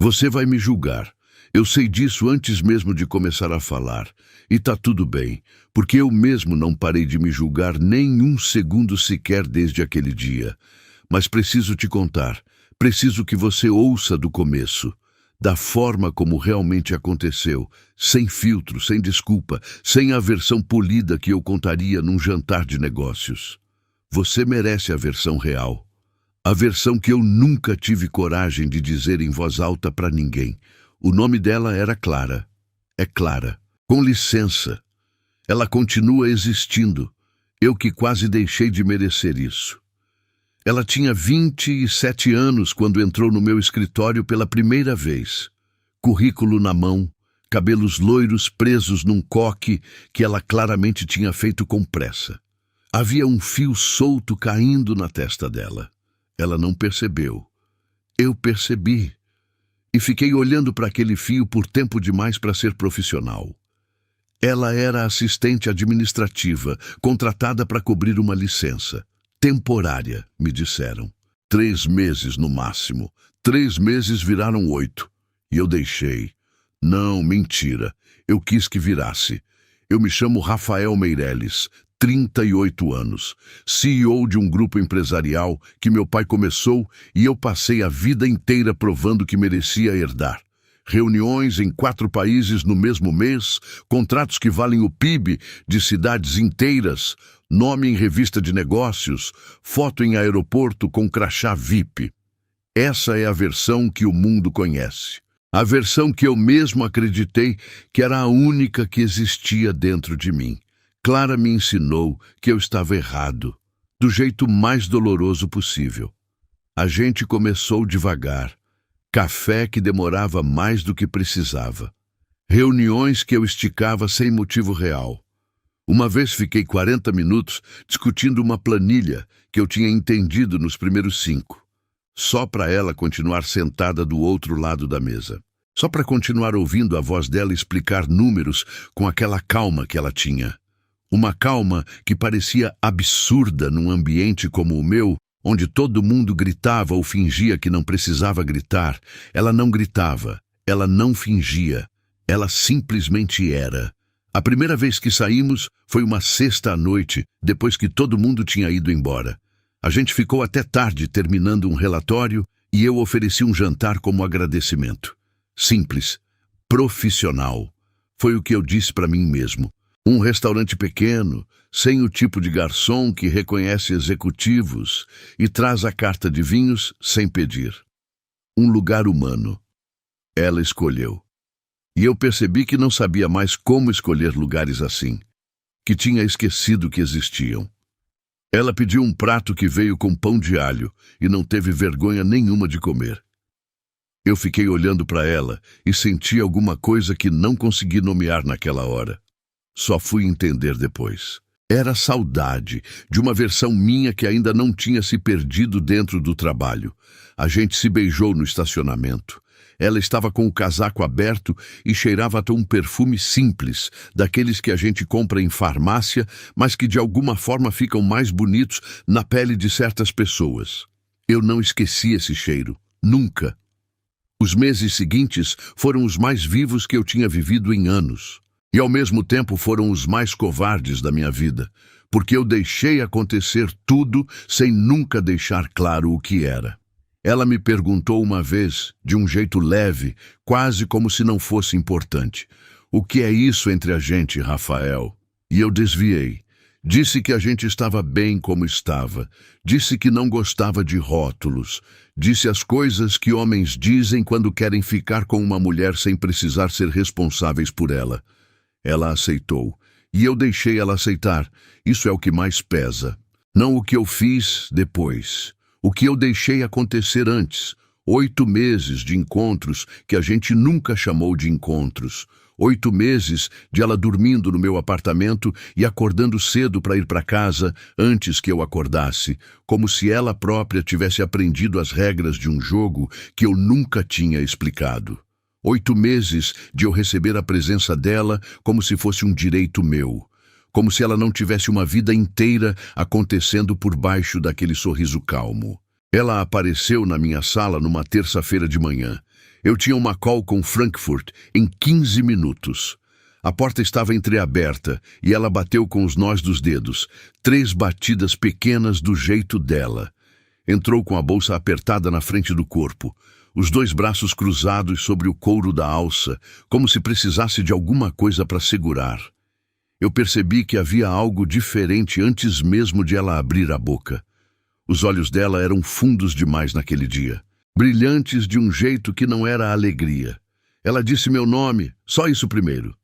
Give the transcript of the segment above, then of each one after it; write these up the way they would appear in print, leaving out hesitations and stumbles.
Você vai me julgar. Eu sei disso antes mesmo de começar a falar. E tá tudo bem, porque eu mesmo não parei de me julgar nem um segundo sequer desde aquele dia. Mas preciso te contar. Preciso que você ouça do começo. Da forma como realmente aconteceu, sem filtro, sem desculpa, sem a versão polida que eu contaria num jantar de negócios. Você merece a versão real. A versão que eu nunca tive coragem de dizer em voz alta para ninguém. O nome dela era Clara. É Clara. Com licença. Ela continua existindo. Eu que quase deixei de merecer isso. Ela tinha 27 anos quando entrou no meu escritório pela primeira vez. Currículo na mão, cabelos loiros presos num coque que ela claramente tinha feito com pressa. Havia um fio solto caindo na testa dela. Ela não percebeu. Eu percebi. E fiquei olhando para aquele fio por tempo demais para ser profissional. Ela era assistente administrativa, contratada para cobrir uma licença. Temporária, me disseram. 3 meses no máximo. 3 meses viraram 8. E eu deixei. Não, mentira. Eu quis que virasse. Eu me chamo Rafael Meirelles, 38 anos, CEO de um grupo empresarial que meu pai começou e eu passei a vida inteira provando que merecia herdar. Reuniões em 4 países no mesmo mês, contratos que valem o PIB de cidades inteiras, nome em revista de negócios, foto em aeroporto com crachá VIP. Essa é a versão que o mundo conhece. A versão que eu mesmo acreditei que era a única que existia dentro de mim. Clara me ensinou que eu estava errado, do jeito mais doloroso possível. A gente começou devagar. Café que demorava mais do que precisava. Reuniões que eu esticava sem motivo real. Uma vez fiquei 40 minutos discutindo uma planilha que eu tinha entendido nos primeiros 5. Só para ela continuar sentada do outro lado da mesa. Só para continuar ouvindo a voz dela explicar números com aquela calma que ela tinha. Uma calma que parecia absurda num ambiente como o meu, onde todo mundo gritava ou fingia que não precisava gritar. Ela não gritava, ela não fingia, ela simplesmente era. A primeira vez que saímos foi uma sexta à noite, depois que todo mundo tinha ido embora. A gente ficou até tarde terminando um relatório e eu ofereci um jantar como agradecimento. Simples, profissional. Foi o que eu disse para mim mesmo. Um restaurante pequeno, sem o tipo de garçom que reconhece executivos e traz a carta de vinhos sem pedir. Um lugar humano. Ela escolheu. E eu percebi que não sabia mais como escolher lugares assim, que tinha esquecido que existiam. Ela pediu um prato que veio com pão de alho e não teve vergonha nenhuma de comer. Eu fiquei olhando para ela e senti alguma coisa que não consegui nomear naquela hora. Só fui entender depois. Era saudade de uma versão minha que ainda não tinha se perdido dentro do trabalho. A gente se beijou no estacionamento. Ela estava com o casaco aberto e cheirava até um perfume simples, daqueles que a gente compra em farmácia, mas que de alguma forma ficam mais bonitos na pele de certas pessoas. Eu não esqueci esse cheiro. Nunca. Os meses seguintes foram os mais vivos que eu tinha vivido em anos. E ao mesmo tempo foram os mais covardes da minha vida, porque eu deixei acontecer tudo sem nunca deixar claro o que era. Ela me perguntou uma vez, de um jeito leve, quase como se não fosse importante: "O que é isso entre a gente, Rafael?" E eu desviei. Disse que a gente estava bem como estava. Disse que não gostava de rótulos. Disse as coisas que homens dizem quando querem ficar com uma mulher sem precisar ser responsáveis por ela. Ela aceitou, e eu deixei ela aceitar. Isso é o que mais pesa. Não o que eu fiz depois. O que eu deixei acontecer antes. 8 meses de encontros que a gente nunca chamou de encontros. 8 meses de ela dormindo no meu apartamento e acordando cedo para ir para casa antes que eu acordasse, como se ela própria tivesse aprendido as regras de um jogo que eu nunca tinha explicado. 8 meses de eu receber a presença dela como se fosse um direito meu. Como se ela não tivesse uma vida inteira acontecendo por baixo daquele sorriso calmo. Ela apareceu na minha sala numa terça-feira de manhã. Eu tinha uma call com Frankfurt em 15 minutos. A porta estava entreaberta e ela bateu com os nós dos dedos, 3 batidas pequenas do jeito dela. Entrou com a bolsa apertada na frente do corpo, os 2 braços cruzados sobre o couro da alça, como se precisasse de alguma coisa para segurar. Eu percebi que havia algo diferente antes mesmo de ela abrir a boca. Os olhos dela eram fundos demais naquele dia, brilhantes de um jeito que não era alegria. Ela disse meu nome, só isso primeiro.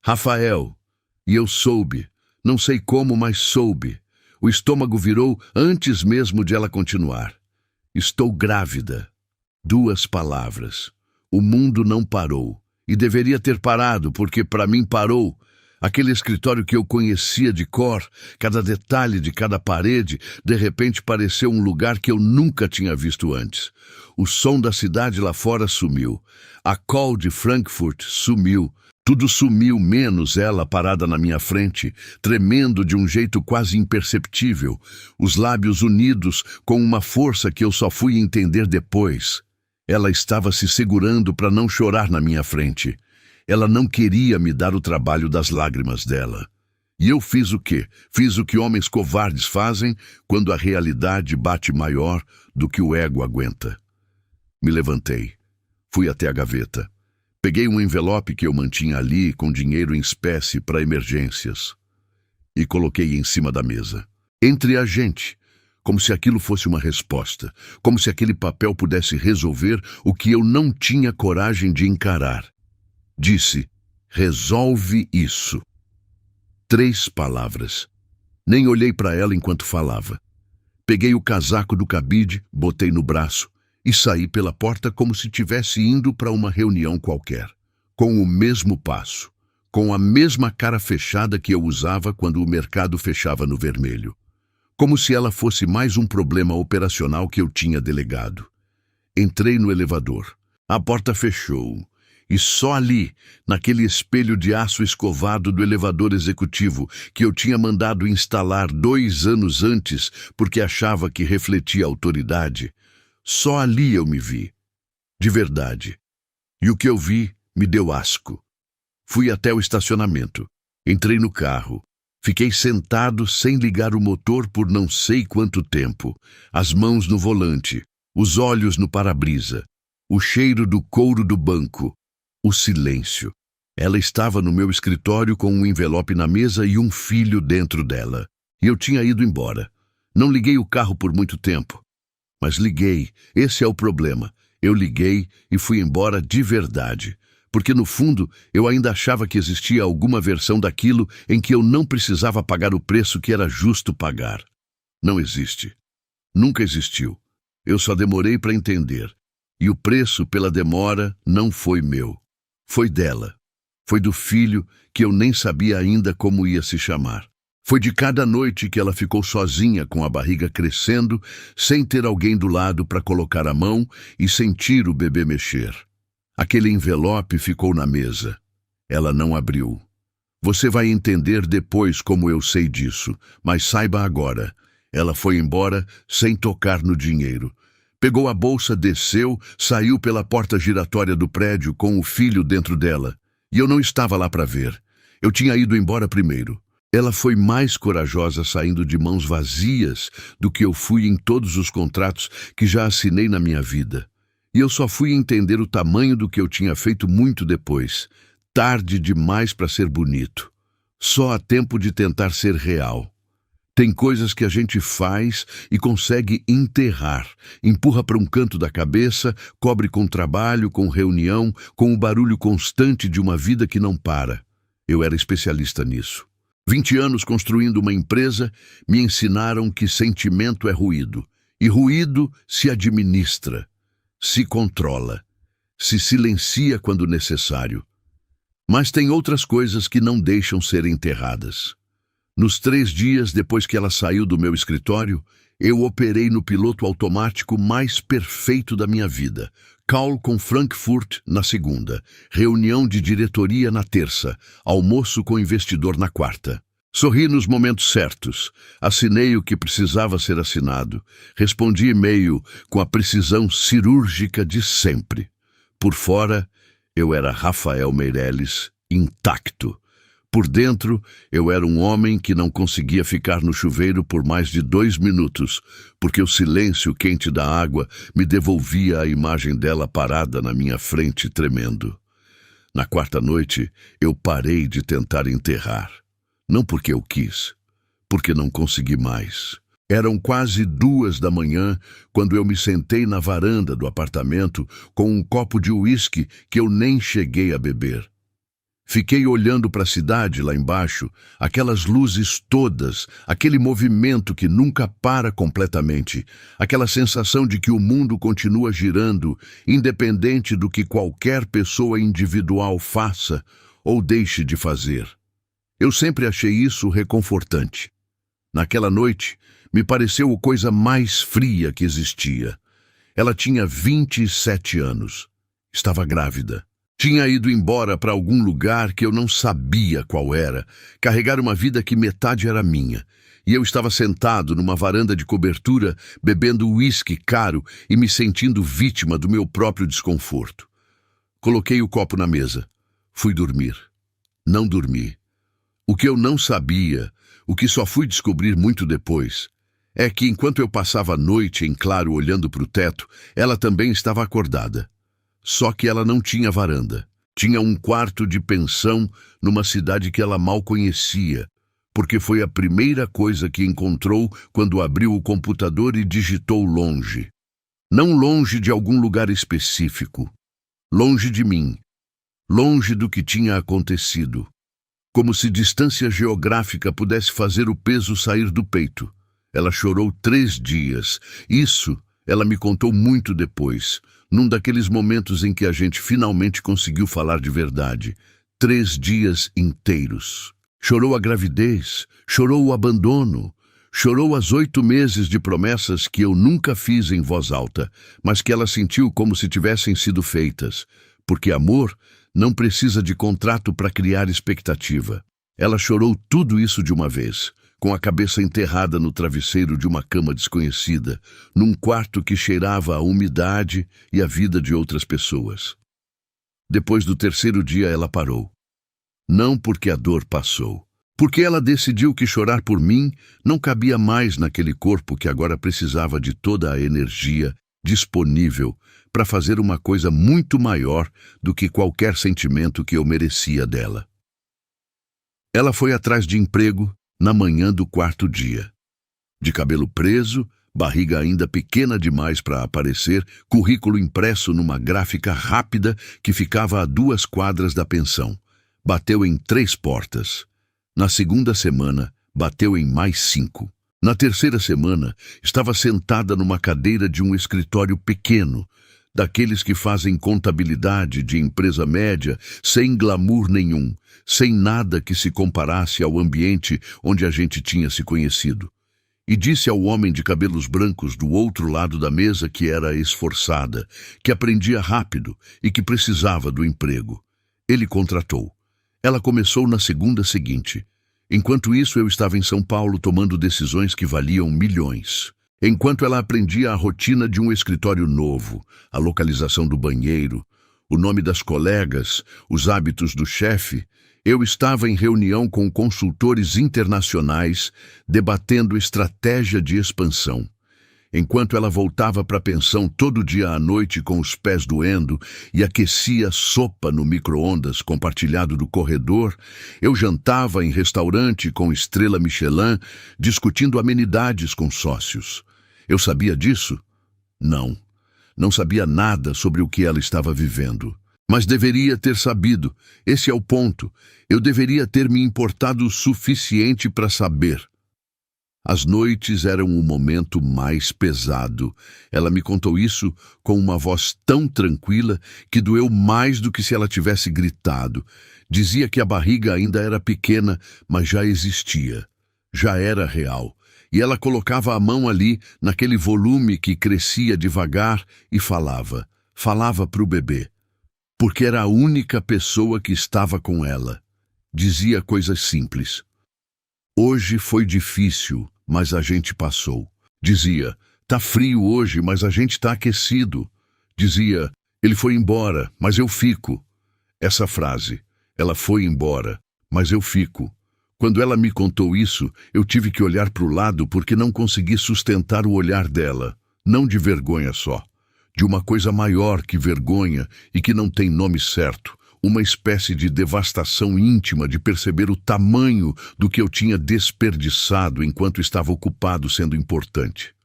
Rafael. E eu soube. Não sei como, mas soube. O estômago virou antes mesmo de ela continuar. Estou grávida. 2 palavras. O mundo não parou. E deveria ter parado, porque para mim parou. Aquele escritório que eu conhecia de cor, cada detalhe de cada parede, de repente pareceu um lugar que eu nunca tinha visto antes. O som da cidade lá fora sumiu. A call de Frankfurt sumiu. Tudo sumiu, menos ela parada na minha frente, tremendo de um jeito quase imperceptível, os lábios unidos com uma força que eu só fui entender depois. Ela estava se segurando para não chorar na minha frente. Ela não queria me dar o trabalho das lágrimas dela. E eu fiz o quê? Fiz o que homens covardes fazem quando a realidade bate maior do que o ego aguenta. Me levantei. Fui até a gaveta. Peguei um envelope que eu mantinha ali com dinheiro em espécie para emergências e coloquei em cima da mesa, entre a gente, como se aquilo fosse uma resposta, como se aquele papel pudesse resolver o que eu não tinha coragem de encarar. Disse, resolve isso. 3 palavras. Nem olhei para ela enquanto falava. Peguei o casaco do cabide, botei no braço e saí pela porta como se tivesse indo para uma reunião qualquer, com o mesmo passo, com a mesma cara fechada que eu usava quando o mercado fechava no vermelho, como se ela fosse mais um problema operacional que eu tinha delegado. Entrei no elevador. A porta fechou. E só ali, naquele espelho de aço escovado do elevador executivo que eu tinha mandado instalar 2 anos antes porque achava que refletia autoridade, só ali eu me vi, de verdade. E o que eu vi me deu asco. Fui até o estacionamento, entrei no carro, fiquei sentado sem ligar o motor por não sei quanto tempo, as mãos no volante, os olhos no para-brisa, o cheiro do couro do banco, o silêncio. Ela estava no meu escritório com um envelope na mesa e um filho dentro dela. E eu tinha ido embora. Não liguei o carro por muito tempo. Mas liguei, esse é o problema. Eu liguei e fui embora de verdade. Porque no fundo eu ainda achava que existia alguma versão daquilo em que eu não precisava pagar o preço que era justo pagar. Não existe. Nunca existiu. Eu só demorei para entender. E o preço pela demora não foi meu. Foi dela. Foi do filho que eu nem sabia ainda como ia se chamar. Foi de cada noite que ela ficou sozinha com a barriga crescendo, sem ter alguém do lado para colocar a mão e sentir o bebê mexer. Aquele envelope ficou na mesa. Ela não abriu. Você vai entender depois como eu sei disso, mas saiba agora. Ela foi embora sem tocar no dinheiro. Pegou a bolsa, desceu, saiu pela porta giratória do prédio com o filho dentro dela. E eu não estava lá para ver. Eu tinha ido embora primeiro. Ela foi mais corajosa saindo de mãos vazias do que eu fui em todos os contratos que já assinei na minha vida. E eu só fui entender o tamanho do que eu tinha feito muito depois. Tarde demais para ser bonito. Só há tempo de tentar ser real. Tem coisas que a gente faz e consegue enterrar, empurra para um canto da cabeça, cobre com trabalho, com reunião, com o barulho constante de uma vida que não para. Eu era especialista nisso. 20 anos construindo uma empresa me ensinaram que sentimento é ruído, e ruído se administra, se controla, se silencia quando necessário. Mas tem outras coisas que não deixam ser enterradas. Nos 3 dias depois que ela saiu do meu escritório, eu operei no piloto automático mais perfeito da minha vida. Call com Frankfurt na segunda, reunião de diretoria na terça, almoço com investidor na quarta. Sorri nos momentos certos, assinei o que precisava ser assinado, respondi e-mail com a precisão cirúrgica de sempre. Por fora, eu era Rafael Meireles, intacto. Por dentro, eu era um homem que não conseguia ficar no chuveiro por mais de 2 minutos, porque o silêncio quente da água me devolvia a imagem dela parada na minha frente, tremendo. Na quarta noite, eu parei de tentar enterrar. Não porque eu quis, porque não consegui mais. Eram quase 2 da manhã quando eu me sentei na varanda do apartamento com um copo de uísque que eu nem cheguei a beber. Fiquei olhando para a cidade lá embaixo, aquelas luzes todas, aquele movimento que nunca para completamente, aquela sensação de que o mundo continua girando, independente do que qualquer pessoa individual faça ou deixe de fazer. Eu sempre achei isso reconfortante. Naquela noite, me pareceu a coisa mais fria que existia. Ela tinha 27 anos. Estava grávida. Tinha ido embora para algum lugar que eu não sabia qual era, carregar uma vida que metade era minha. E eu estava sentado numa varanda de cobertura, bebendo uísque caro e me sentindo vítima do meu próprio desconforto. Coloquei o copo na mesa. Fui dormir. Não dormi. O que eu não sabia, o que só fui descobrir muito depois, é que enquanto eu passava a noite em claro olhando para o teto, ela também estava acordada. Só que ela não tinha varanda. Tinha um quarto de pensão numa cidade que ela mal conhecia, porque foi a primeira coisa que encontrou quando abriu o computador e digitou longe. Não longe de algum lugar específico. Longe de mim. Longe do que tinha acontecido. Como se distância geográfica pudesse fazer o peso sair do peito. Ela chorou 3 dias. Isso ela me contou muito depois, num daqueles momentos em que a gente finalmente conseguiu falar de verdade. 3 dias inteiros. Chorou a gravidez, chorou o abandono, chorou as 8 meses de promessas que eu nunca fiz em voz alta, mas que ela sentiu como se tivessem sido feitas, porque amor não precisa de contrato para criar expectativa. Ela chorou tudo isso de uma vez, com a cabeça enterrada no travesseiro de uma cama desconhecida, num quarto que cheirava a umidade e a vida de outras pessoas. Depois do 3º dia ela parou. Não porque a dor passou, porque ela decidiu que chorar por mim não cabia mais naquele corpo que agora precisava de toda a energia disponível para fazer uma coisa muito maior do que qualquer sentimento que eu merecia dela. Ela foi atrás de emprego na manhã do 4º dia. De cabelo preso, barriga ainda pequena demais para aparecer, currículo impresso numa gráfica rápida que ficava a 2 quadras da pensão. Bateu em 3 portas. Na 2ª semana, bateu em mais 5. Na 3ª semana, estava sentada numa cadeira de um escritório pequeno, daqueles que fazem contabilidade de empresa média, sem glamour nenhum, sem nada que se comparasse ao ambiente onde a gente tinha se conhecido. E disse ao homem de cabelos brancos do outro lado da mesa que era esforçada, que aprendia rápido e que precisava do emprego. Ele contratou. Ela começou na segunda seguinte. Enquanto isso, eu estava em São Paulo tomando decisões que valiam milhões. Enquanto ela aprendia a rotina de um escritório novo, a localização do banheiro, o nome das colegas, os hábitos do chefe, eu estava em reunião com consultores internacionais, debatendo estratégia de expansão. Enquanto ela voltava para a pensão todo dia à noite com os pés doendo e aquecia sopa no micro-ondas compartilhado do corredor, eu jantava em restaurante com estrela Michelin, discutindo amenidades com sócios. Eu sabia disso? Não. Não sabia nada sobre o que ela estava vivendo. Mas deveria ter sabido. Esse é o ponto. Eu deveria ter me importado o suficiente para saber. As noites eram o momento mais pesado. Ela me contou isso com uma voz tão tranquila que doeu mais do que se ela tivesse gritado. Dizia que a barriga ainda era pequena, mas já existia. Já era real. E ela colocava a mão ali, naquele volume que crescia devagar, e falava. Falava para o bebê. Porque era a única pessoa que estava com ela. Dizia coisas simples. Hoje foi difícil, mas a gente passou. Dizia, tá frio hoje, mas a gente tá aquecido. Dizia, Ele foi embora, mas eu fico. Essa frase, ela foi embora, mas eu fico. Quando ela me contou isso, eu tive que olhar para o lado porque não consegui sustentar o olhar dela. Não de vergonha só, de uma coisa maior que vergonha e que não tem nome certo. Uma espécie de devastação íntima de perceber o tamanho do que eu tinha desperdiçado enquanto estava ocupado sendo importante.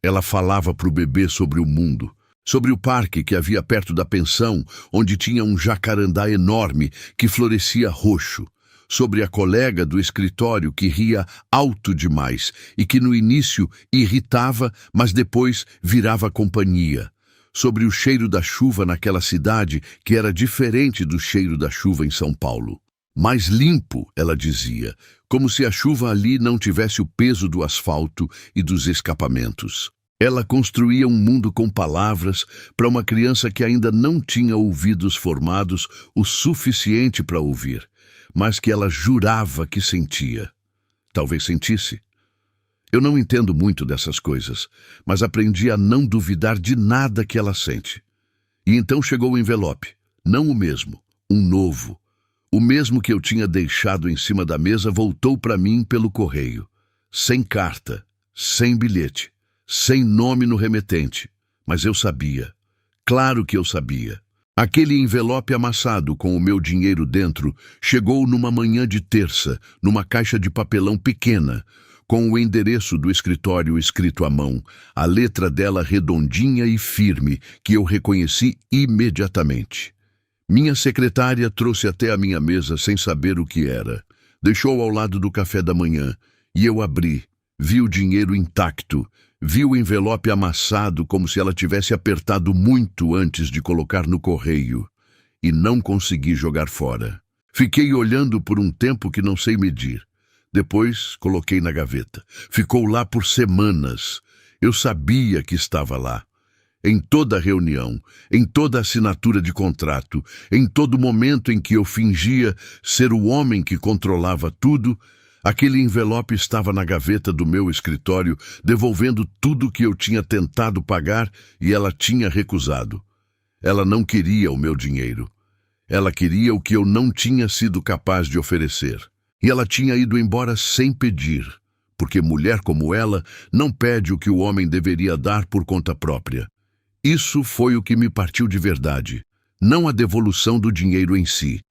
Ela falava para o bebê sobre o mundo, sobre o parque que havia perto da pensão, onde tinha um jacarandá enorme que florescia roxo, sobre a colega do escritório que ria alto demais e que no início irritava, mas depois virava companhia, sobre o cheiro da chuva naquela cidade que era diferente do cheiro da chuva em São Paulo. Mais limpo, ela dizia, como se a chuva ali não tivesse o peso do asfalto e dos escapamentos. Ela construía um mundo com palavras para uma criança que ainda não tinha ouvidos formados o suficiente para ouvir, mas que ela jurava que sentia. Talvez sentisse. Eu não entendo muito dessas coisas, mas aprendi a não duvidar de nada que ela sente. E então chegou o envelope. Não o mesmo, um novo. O mesmo que eu tinha deixado em cima da mesa voltou para mim pelo correio. Sem carta, sem bilhete, sem nome no remetente. Mas eu sabia. Claro que eu sabia. Aquele envelope amassado com o meu dinheiro dentro chegou numa manhã de terça, numa caixa de papelão pequena, com o endereço do escritório escrito à mão, a letra dela redondinha e firme, que eu reconheci imediatamente. Minha secretária trouxe até a minha mesa sem saber o que era. Deixou ao lado do café da manhã, e eu abri, vi o dinheiro intacto, vi o envelope amassado como se ela tivesse apertado muito antes de colocar no correio, e não consegui jogar fora. Fiquei olhando por um tempo que não sei medir. Depois coloquei na gaveta. Ficou lá por semanas. Eu sabia que estava lá. Em toda reunião, em toda assinatura de contrato, em todo momento em que eu fingia ser o homem que controlava tudo, aquele envelope estava na gaveta do meu escritório, devolvendo tudo que eu tinha tentado pagar e ela tinha recusado. Ela não queria o meu dinheiro. Ela queria o que eu não tinha sido capaz de oferecer. E ela tinha ido embora sem pedir, porque mulher como ela não pede o que o homem deveria dar por conta própria. Isso foi o que me partiu de verdade, não a devolução do dinheiro em si.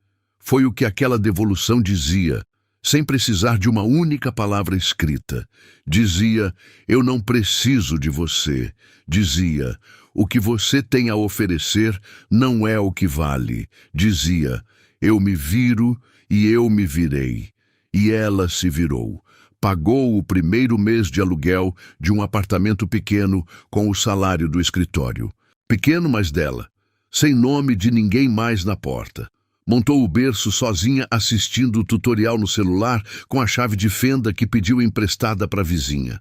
Foi o que aquela devolução dizia, sem precisar de uma única palavra escrita. Dizia, eu não preciso de você. Dizia, o que você tem a oferecer não é o que vale. Dizia, eu me viro e eu me virei. E ela se virou. Pagou o primeiro mês de aluguel de um apartamento pequeno com o salário do escritório. Pequeno, mas dela. Sem nome de ninguém mais na porta. Montou o berço sozinha assistindo o tutorial no celular com a chave de fenda que pediu emprestada para a vizinha.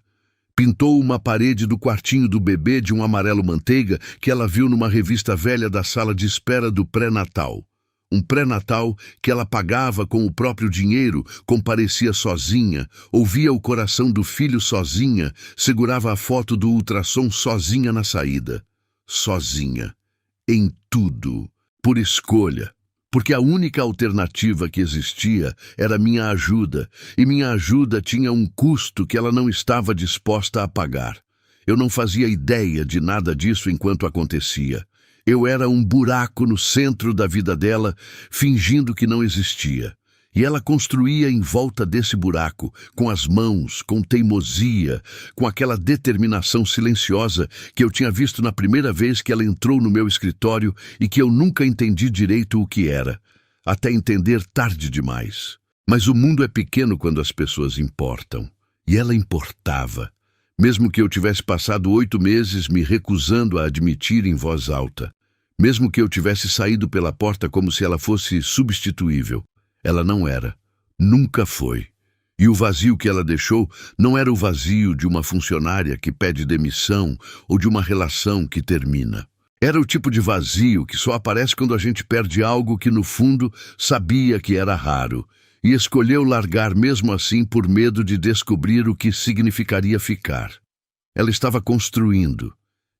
Pintou uma parede do quartinho do bebê de um amarelo manteiga que ela viu numa revista velha da sala de espera do pré-natal. Um pré-natal que ela pagava com o próprio dinheiro, comparecia sozinha, ouvia o coração do filho sozinha, segurava a foto do ultrassom sozinha na saída. Sozinha. Em tudo. Por escolha. Porque a única alternativa que existia era minha ajuda, e minha ajuda tinha um custo que ela não estava disposta a pagar. Eu não fazia ideia de nada disso enquanto acontecia. Eu era um buraco no centro da vida dela, fingindo que não existia. E ela construía em volta desse buraco, com as mãos, com teimosia, com aquela determinação silenciosa que eu tinha visto na primeira vez que ela entrou no meu escritório e que eu nunca entendi direito o que era, até entender tarde demais. Mas o mundo é pequeno quando as pessoas importam. E ela importava, mesmo que eu tivesse passado 8 meses me recusando a admitir em voz alta. Mesmo que eu tivesse saído pela porta como se ela fosse substituível. Ela não era. Nunca foi. E o vazio que ela deixou não era o vazio de uma funcionária que pede demissão ou de uma relação que termina. Era o tipo de vazio que só aparece quando a gente perde algo que no fundo sabia que era raro e escolheu largar mesmo assim por medo de descobrir o que significaria ficar. Ela estava construindo,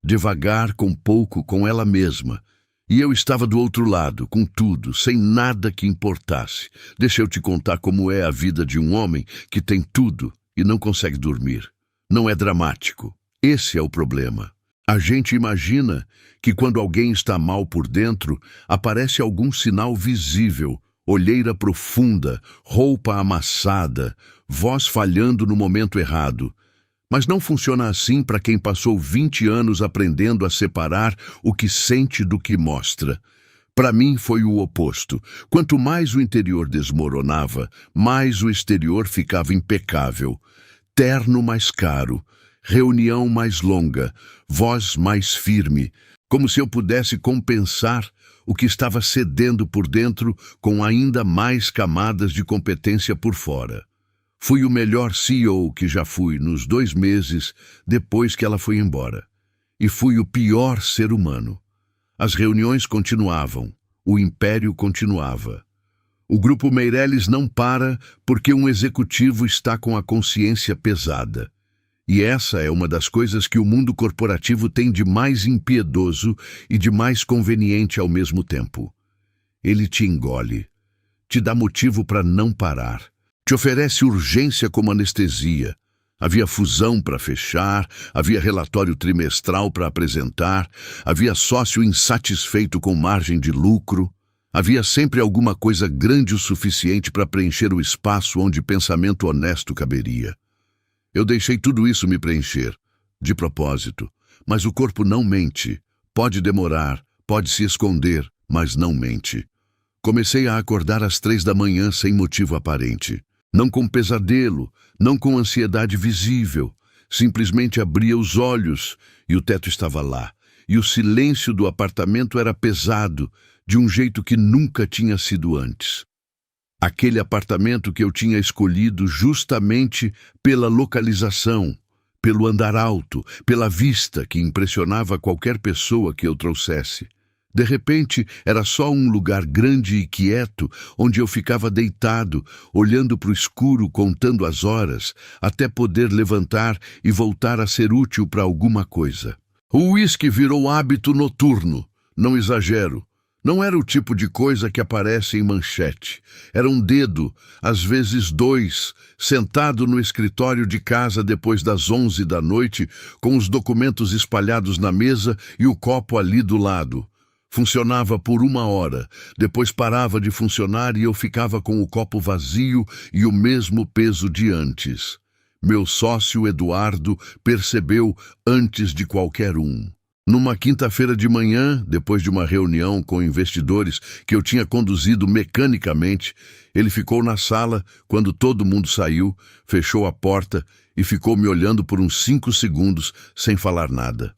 devagar, com pouco, com ela mesma, E eu estava do outro lado, com tudo, sem nada que importasse. Deixa eu te contar como é a vida de um homem que tem tudo e não consegue dormir. Não é dramático. Esse é o problema. A gente imagina que quando alguém está mal por dentro, aparece algum sinal visível, olheira profunda, roupa amassada, voz falhando no momento errado. Mas não funciona assim para quem passou 20 anos aprendendo a separar o que sente do que mostra. Para mim foi o oposto. Quanto mais o interior desmoronava, mais o exterior ficava impecável. Terno mais caro, reunião mais longa, voz mais firme, como se eu pudesse compensar o que estava cedendo por dentro com ainda mais camadas de competência por fora. Fui o melhor CEO que já fui nos 2 meses depois que ela foi embora. E fui o pior ser humano. As reuniões continuavam, o império continuava. O Grupo Meireles não para porque um executivo está com a consciência pesada. E essa é uma das coisas que o mundo corporativo tem de mais impiedoso e de mais conveniente ao mesmo tempo. Ele te engole, te dá motivo para não parar. Te oferece urgência como anestesia. Havia fusão para fechar, havia relatório trimestral para apresentar, havia sócio insatisfeito com margem de lucro. Havia sempre alguma coisa grande o suficiente para preencher o espaço onde pensamento honesto caberia. Eu deixei tudo isso me preencher, de propósito. Mas o corpo não mente. Pode demorar, pode se esconder, mas não mente. Comecei a acordar às 3 da manhã sem motivo aparente. Não com pesadelo, não com ansiedade visível. Simplesmente abria os olhos e o teto estava lá. E o silêncio do apartamento era pesado, de um jeito que nunca tinha sido antes. Aquele apartamento que eu tinha escolhido justamente pela localização, pelo andar alto, pela vista que impressionava qualquer pessoa que eu trouxesse. De repente, era só um lugar grande e quieto, onde eu ficava deitado, olhando para o escuro, contando as horas, até poder levantar e voltar a ser útil para alguma coisa. O uísque virou hábito noturno, não exagero. Não era o tipo de coisa que aparece em manchete. Era um dedo, às vezes 2, sentado no escritório de casa depois das 11 da noite, com os documentos espalhados na mesa e o copo ali do lado. Funcionava por 1 hora, depois parava de funcionar e eu ficava com o copo vazio e o mesmo peso de antes. Meu sócio Eduardo percebeu antes de qualquer um. Numa quinta-feira de manhã, depois de uma reunião com investidores que eu tinha conduzido mecanicamente, ele ficou na sala quando todo mundo saiu, fechou a porta e ficou me olhando por uns 5 segundos sem falar nada.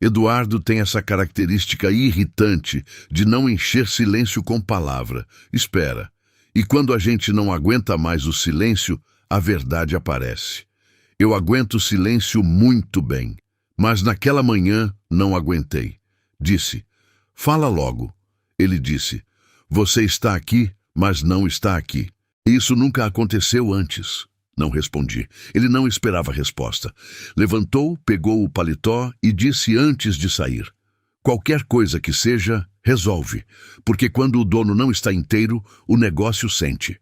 Eduardo tem essa característica irritante de não encher silêncio com palavra. Espera. E quando a gente não aguenta mais o silêncio, a verdade aparece. Eu aguento o silêncio muito bem, mas naquela manhã não aguentei. Disse, fala logo. Ele disse, você está aqui, mas não está aqui. Isso nunca aconteceu antes. Não respondi. Ele não esperava a resposta. Levantou, pegou o paletó e disse antes de sair. Qualquer coisa que seja, resolve, porque quando o dono não está inteiro, o negócio sente.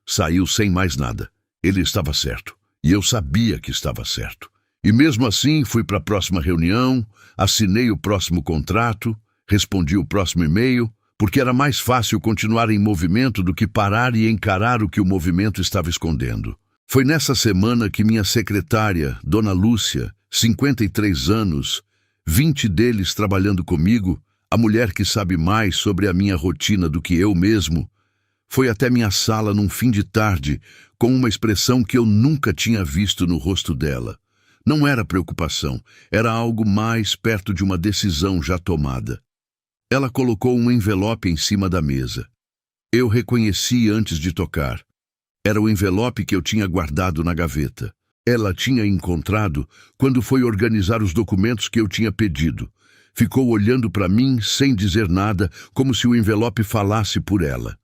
Saiu sem mais nada. Ele estava certo. E eu sabia que estava certo. E mesmo assim, fui para a próxima reunião, assinei o próximo contrato, respondi o próximo e-mail, porque era mais fácil continuar em movimento do que parar e encarar o que o movimento estava escondendo. Foi nessa semana que minha secretária, Dona Lúcia, 53 anos, 20 deles trabalhando comigo, a mulher que sabe mais sobre a minha rotina do que eu mesmo, foi até minha sala num fim de tarde com uma expressão que eu nunca tinha visto no rosto dela. Não era preocupação, era algo mais perto de uma decisão já tomada. Ela colocou um envelope em cima da mesa. Eu reconheci antes de tocar. Era o envelope que eu tinha guardado na gaveta. Ela tinha encontrado quando foi organizar os documentos que eu tinha pedido. Ficou olhando para mim sem dizer nada, como se o envelope falasse por ela.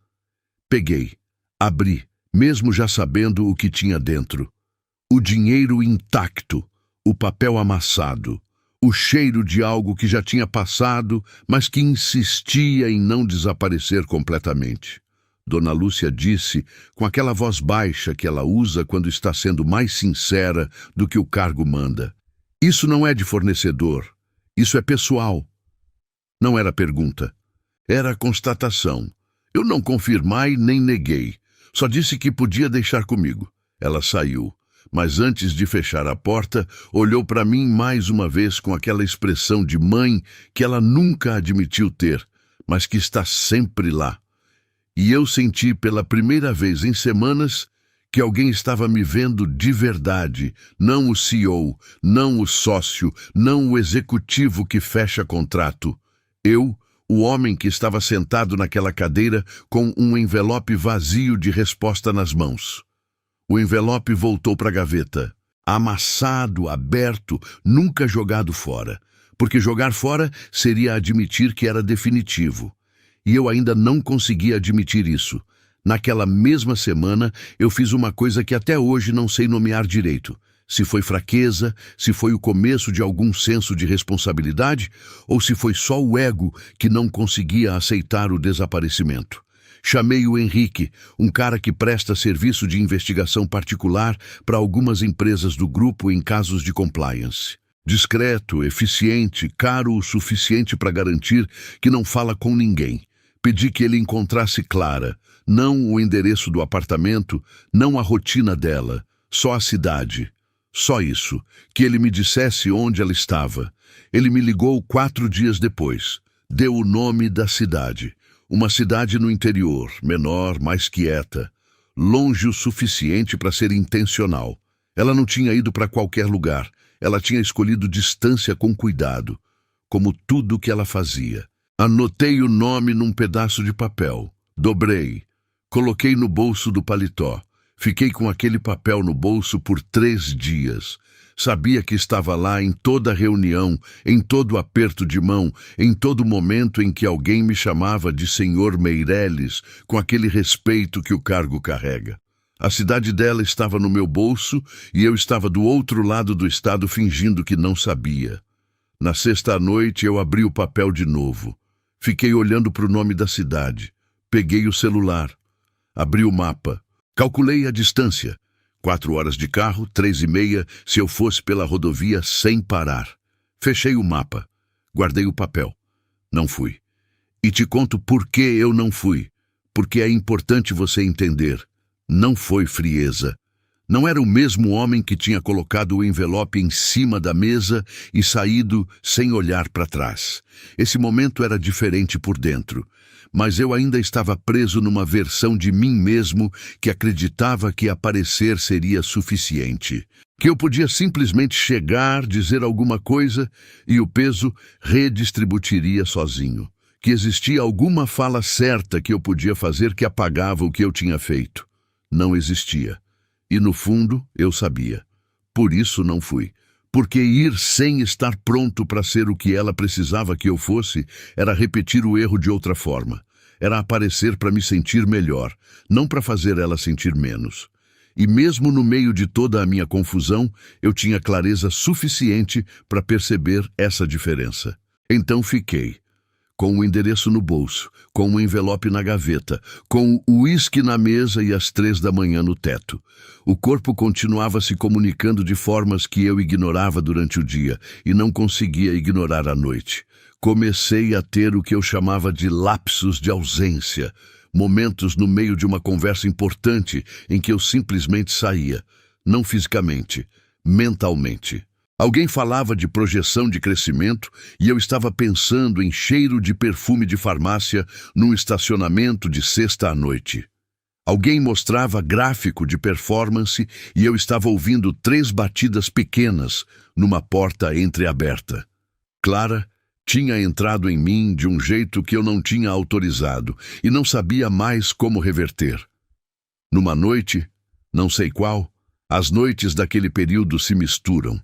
Peguei, abri, mesmo já sabendo o que tinha dentro. O dinheiro intacto, o papel amassado, o cheiro de algo que já tinha passado, mas que insistia em não desaparecer completamente. Dona Lúcia disse, com aquela voz baixa que ela usa quando está sendo mais sincera do que o cargo manda: "Isso não é de fornecedor, isso é pessoal." Não era pergunta, era constatação. Eu não confirmei nem neguei, só disse que podia deixar comigo. Ela saiu, mas antes de fechar a porta, olhou para mim mais uma vez com aquela expressão de mãe que ela nunca admitiu ter, mas que está sempre lá. E eu senti pela primeira vez em semanas que alguém estava me vendo de verdade, não o CEO, não o sócio, não o executivo que fecha contrato. Eu, o homem que estava sentado naquela cadeira com um envelope vazio de resposta nas mãos. O envelope voltou para a gaveta, amassado, aberto, nunca jogado fora, porque jogar fora seria admitir que era definitivo. E eu ainda não conseguia admitir isso. Naquela mesma semana, eu fiz uma coisa que até hoje não sei nomear direito. Se foi fraqueza, se foi o começo de algum senso de responsabilidade, ou se foi só o ego que não conseguia aceitar o desaparecimento. Chamei o Henrique, um cara que presta serviço de investigação particular para algumas empresas do grupo em casos de compliance. Discreto, eficiente, caro o suficiente para garantir que não fala com ninguém. Pedi que ele encontrasse Clara, não o endereço do apartamento, não a rotina dela, só a cidade. Só isso, que ele me dissesse onde ela estava. Ele me ligou 4 dias depois. Deu o nome da cidade. Uma cidade no interior, menor, mais quieta. Longe o suficiente para ser intencional. Ela não tinha ido para qualquer lugar. Ela tinha escolhido distância com cuidado, como tudo que ela fazia. Anotei o nome num pedaço de papel. Dobrei. Coloquei no bolso do paletó. Fiquei com aquele papel no bolso por 3 dias. Sabia que estava lá em toda reunião, em todo aperto de mão, em todo momento em que alguém me chamava de Senhor Meireles, com aquele respeito que o cargo carrega. A cidade dela estava no meu bolso e eu estava do outro lado do estado fingindo que não sabia. Na sexta noite eu abri o papel de novo. Fiquei olhando para o nome da cidade. Peguei o celular. Abri o mapa. Calculei a distância. 4 horas de carro, 3h30, se eu fosse pela rodovia sem parar. Fechei o mapa. Guardei o papel. Não fui. E te conto por que eu não fui. Porque é importante você entender. Não foi frieza. Não era o mesmo homem que tinha colocado o envelope em cima da mesa e saído sem olhar para trás. Esse momento era diferente por dentro. Mas eu ainda estava preso numa versão de mim mesmo que acreditava que aparecer seria suficiente. Que eu podia simplesmente chegar, dizer alguma coisa e o peso redistribuiria sozinho. Que existia alguma fala certa que eu podia fazer que apagava o que eu tinha feito. Não existia. E no fundo, eu sabia. Por isso não fui. Porque ir sem estar pronto para ser o que ela precisava que eu fosse era repetir o erro de outra forma. Era aparecer para me sentir melhor, não para fazer ela sentir menos. E mesmo no meio de toda a minha confusão, eu tinha clareza suficiente para perceber essa diferença. Então fiquei. Com o endereço no bolso, com o envelope na gaveta, com o uísque na mesa e às 3 da manhã no teto. O corpo continuava se comunicando de formas que eu ignorava durante o dia e não conseguia ignorar à noite. Comecei a ter o que eu chamava de lapsos de ausência, momentos no meio de uma conversa importante em que eu simplesmente saía, não fisicamente, mentalmente. Alguém falava de projeção de crescimento e eu estava pensando em cheiro de perfume de farmácia num estacionamento de sexta à noite. Alguém mostrava gráfico de performance e eu estava ouvindo 3 batidas pequenas numa porta entreaberta. Clara tinha entrado em mim de um jeito que eu não tinha autorizado e não sabia mais como reverter. Numa noite, não sei qual, as noites daquele período se misturam.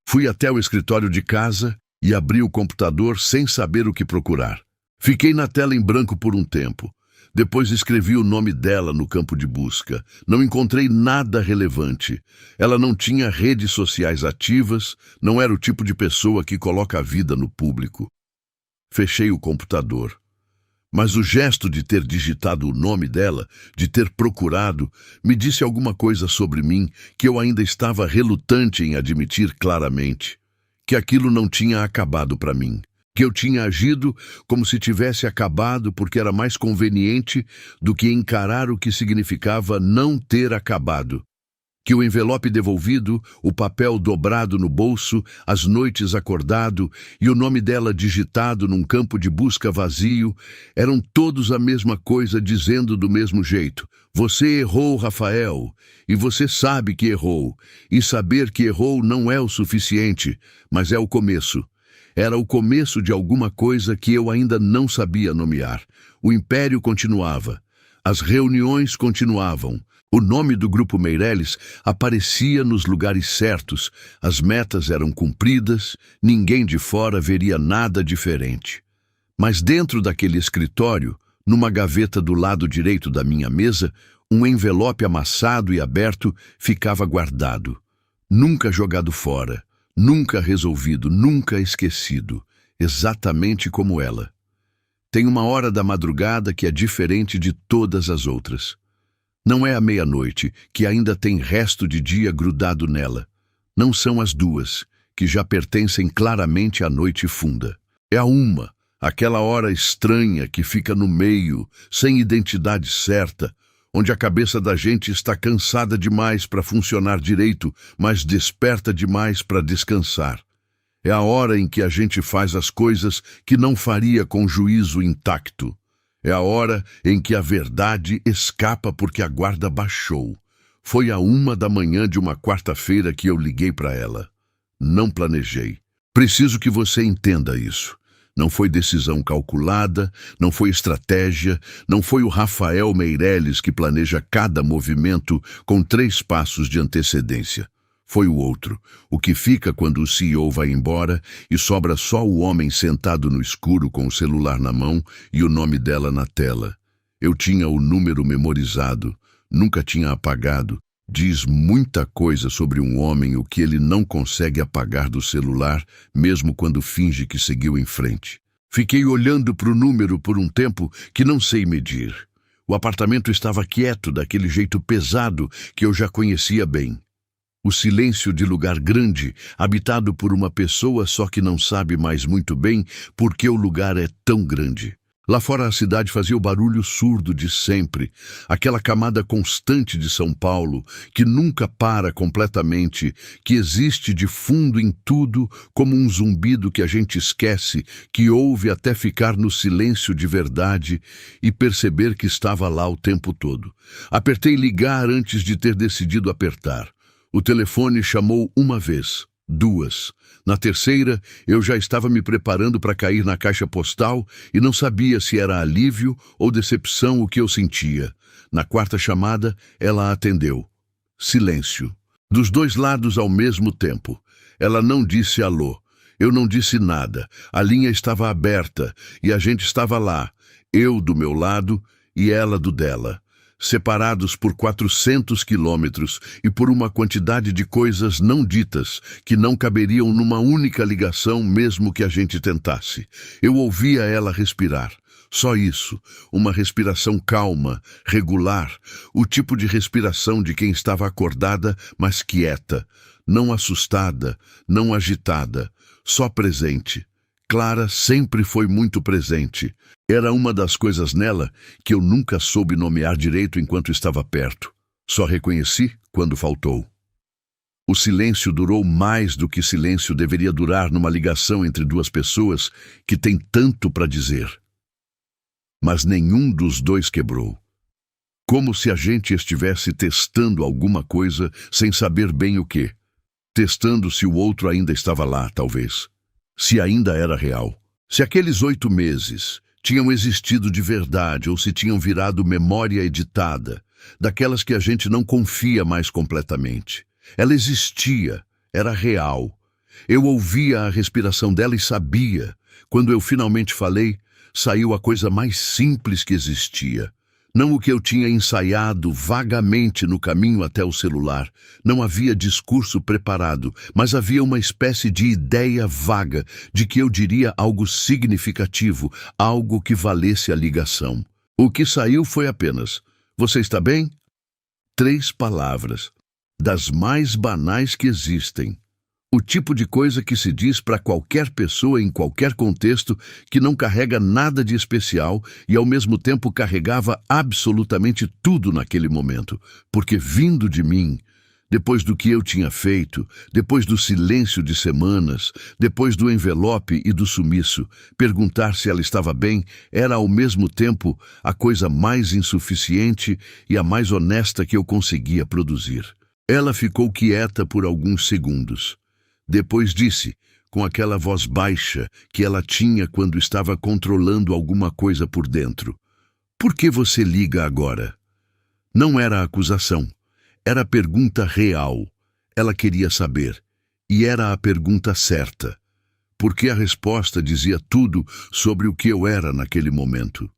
Fui até o escritório de casa e abri o computador sem saber o que procurar. Fiquei na tela em branco por um tempo. Depois escrevi o nome dela no campo de busca. Não encontrei nada relevante. Ela não tinha redes sociais ativas, não era o tipo de pessoa que coloca a vida no público. Fechei o computador. Mas o gesto de ter digitado o nome dela, de ter procurado, me disse alguma coisa sobre mim que eu ainda estava relutante em admitir claramente. Que aquilo não tinha acabado para mim. Que eu tinha agido como se tivesse acabado porque era mais conveniente do que encarar o que significava não ter acabado. Que o envelope devolvido, o papel dobrado no bolso, as noites acordado e o nome dela digitado num campo de busca vazio, eram todos a mesma coisa dizendo do mesmo jeito: você errou, Rafael, e você sabe que errou, e saber que errou não é o suficiente, mas é o começo. Era o começo de alguma coisa que eu ainda não sabia nomear. O império continuava. As reuniões continuavam. O nome do Grupo Meireles aparecia nos lugares certos, as metas eram cumpridas, ninguém de fora veria nada diferente. Mas dentro daquele escritório, numa gaveta do lado direito da minha mesa, um envelope amassado e aberto ficava guardado. Nunca jogado fora, nunca resolvido, nunca esquecido, exatamente como ela. Tem uma hora da madrugada que é diferente de todas as outras. Não é a meia-noite, que ainda tem resto de dia grudado nela. Não são as duas, que já pertencem claramente à noite funda. É a uma, aquela hora estranha que fica no meio, sem identidade certa, onde a cabeça da gente está cansada demais para funcionar direito, mas desperta demais para descansar. É a hora em que a gente faz as coisas que não faria com juízo intacto. É a hora em que a verdade escapa porque a guarda baixou. Foi a 1 da manhã de uma quarta-feira que eu liguei para ela. Não planejei. Preciso que você entenda isso. Não foi decisão calculada, não foi estratégia, não foi o Rafael Meireles que planeja cada movimento com 3 passos de antecedência. Foi o outro, o que fica quando o CEO vai embora e sobra só o homem sentado no escuro com o celular na mão e o nome dela na tela. Eu tinha o número memorizado, nunca tinha apagado. Diz muita coisa sobre um homem o que ele não consegue apagar do celular, mesmo quando finge que seguiu em frente. Fiquei olhando para o número por um tempo que não sei medir. O apartamento estava quieto, daquele jeito pesado que eu já conhecia bem. O silêncio de lugar grande, habitado por uma pessoa só que não sabe mais muito bem por que o lugar é tão grande. Lá fora a cidade fazia o barulho surdo de sempre, aquela camada constante de São Paulo, que nunca para completamente, que existe de fundo em tudo como um zumbido que a gente esquece, que ouve até ficar no silêncio de verdade e perceber que estava lá o tempo todo. Apertei ligar antes de ter decidido apertar. O telefone chamou 1 vez, 2. Na terceira, eu já estava me preparando para cair na caixa postal e não sabia se era alívio ou decepção o que eu sentia. Na 4ª chamada, ela atendeu. Silêncio. Dos 2 lados ao mesmo tempo. Ela não disse alô. Eu não disse nada. A linha estava aberta e a gente estava lá. Eu do meu lado e ela do dela. Separados por 400 quilômetros e por uma quantidade de coisas não ditas que não caberiam numa única ligação mesmo que a gente tentasse. Eu ouvia ela respirar. Só isso, uma respiração calma, regular, o tipo de respiração de quem estava acordada, mas quieta, não assustada, não agitada, só presente. Clara sempre foi muito presente. Era uma das coisas nela que eu nunca soube nomear direito enquanto estava perto. Só reconheci quando faltou. O silêncio durou mais do que silêncio deveria durar numa ligação entre 2 pessoas que tem tanto para dizer. Mas nenhum dos 2 quebrou. Como se a gente estivesse testando alguma coisa sem saber bem o quê. Testando se o outro ainda estava lá, talvez. Se ainda era real. Se aqueles 8 meses tinham existido de verdade ou se tinham virado memória editada, daquelas que a gente não confia mais completamente. Ela existia, era real. Eu ouvia a respiração dela e sabia. Quando eu finalmente falei, saiu a coisa mais simples que existia. Não o que eu tinha ensaiado vagamente no caminho até o celular. Não havia discurso preparado, mas havia uma espécie de ideia vaga de que eu diria algo significativo, algo que valesse a ligação. O que saiu foi apenas: "Você está bem?" 3 palavras, das mais banais que existem. O tipo de coisa que se diz para qualquer pessoa em qualquer contexto, que não carrega nada de especial e ao mesmo tempo carregava absolutamente tudo naquele momento, porque vindo de mim, depois do que eu tinha feito, depois do silêncio de semanas, depois do envelope e do sumiço, perguntar se ela estava bem era ao mesmo tempo a coisa mais insuficiente e a mais honesta que eu conseguia produzir. Ela ficou quieta por alguns segundos. Depois disse, com aquela voz baixa que ela tinha quando estava controlando alguma coisa por dentro: "Por que você liga agora?" Não era acusação, era pergunta real. Ela queria saber, e era a pergunta certa, porque a resposta dizia tudo sobre o que eu era naquele momento.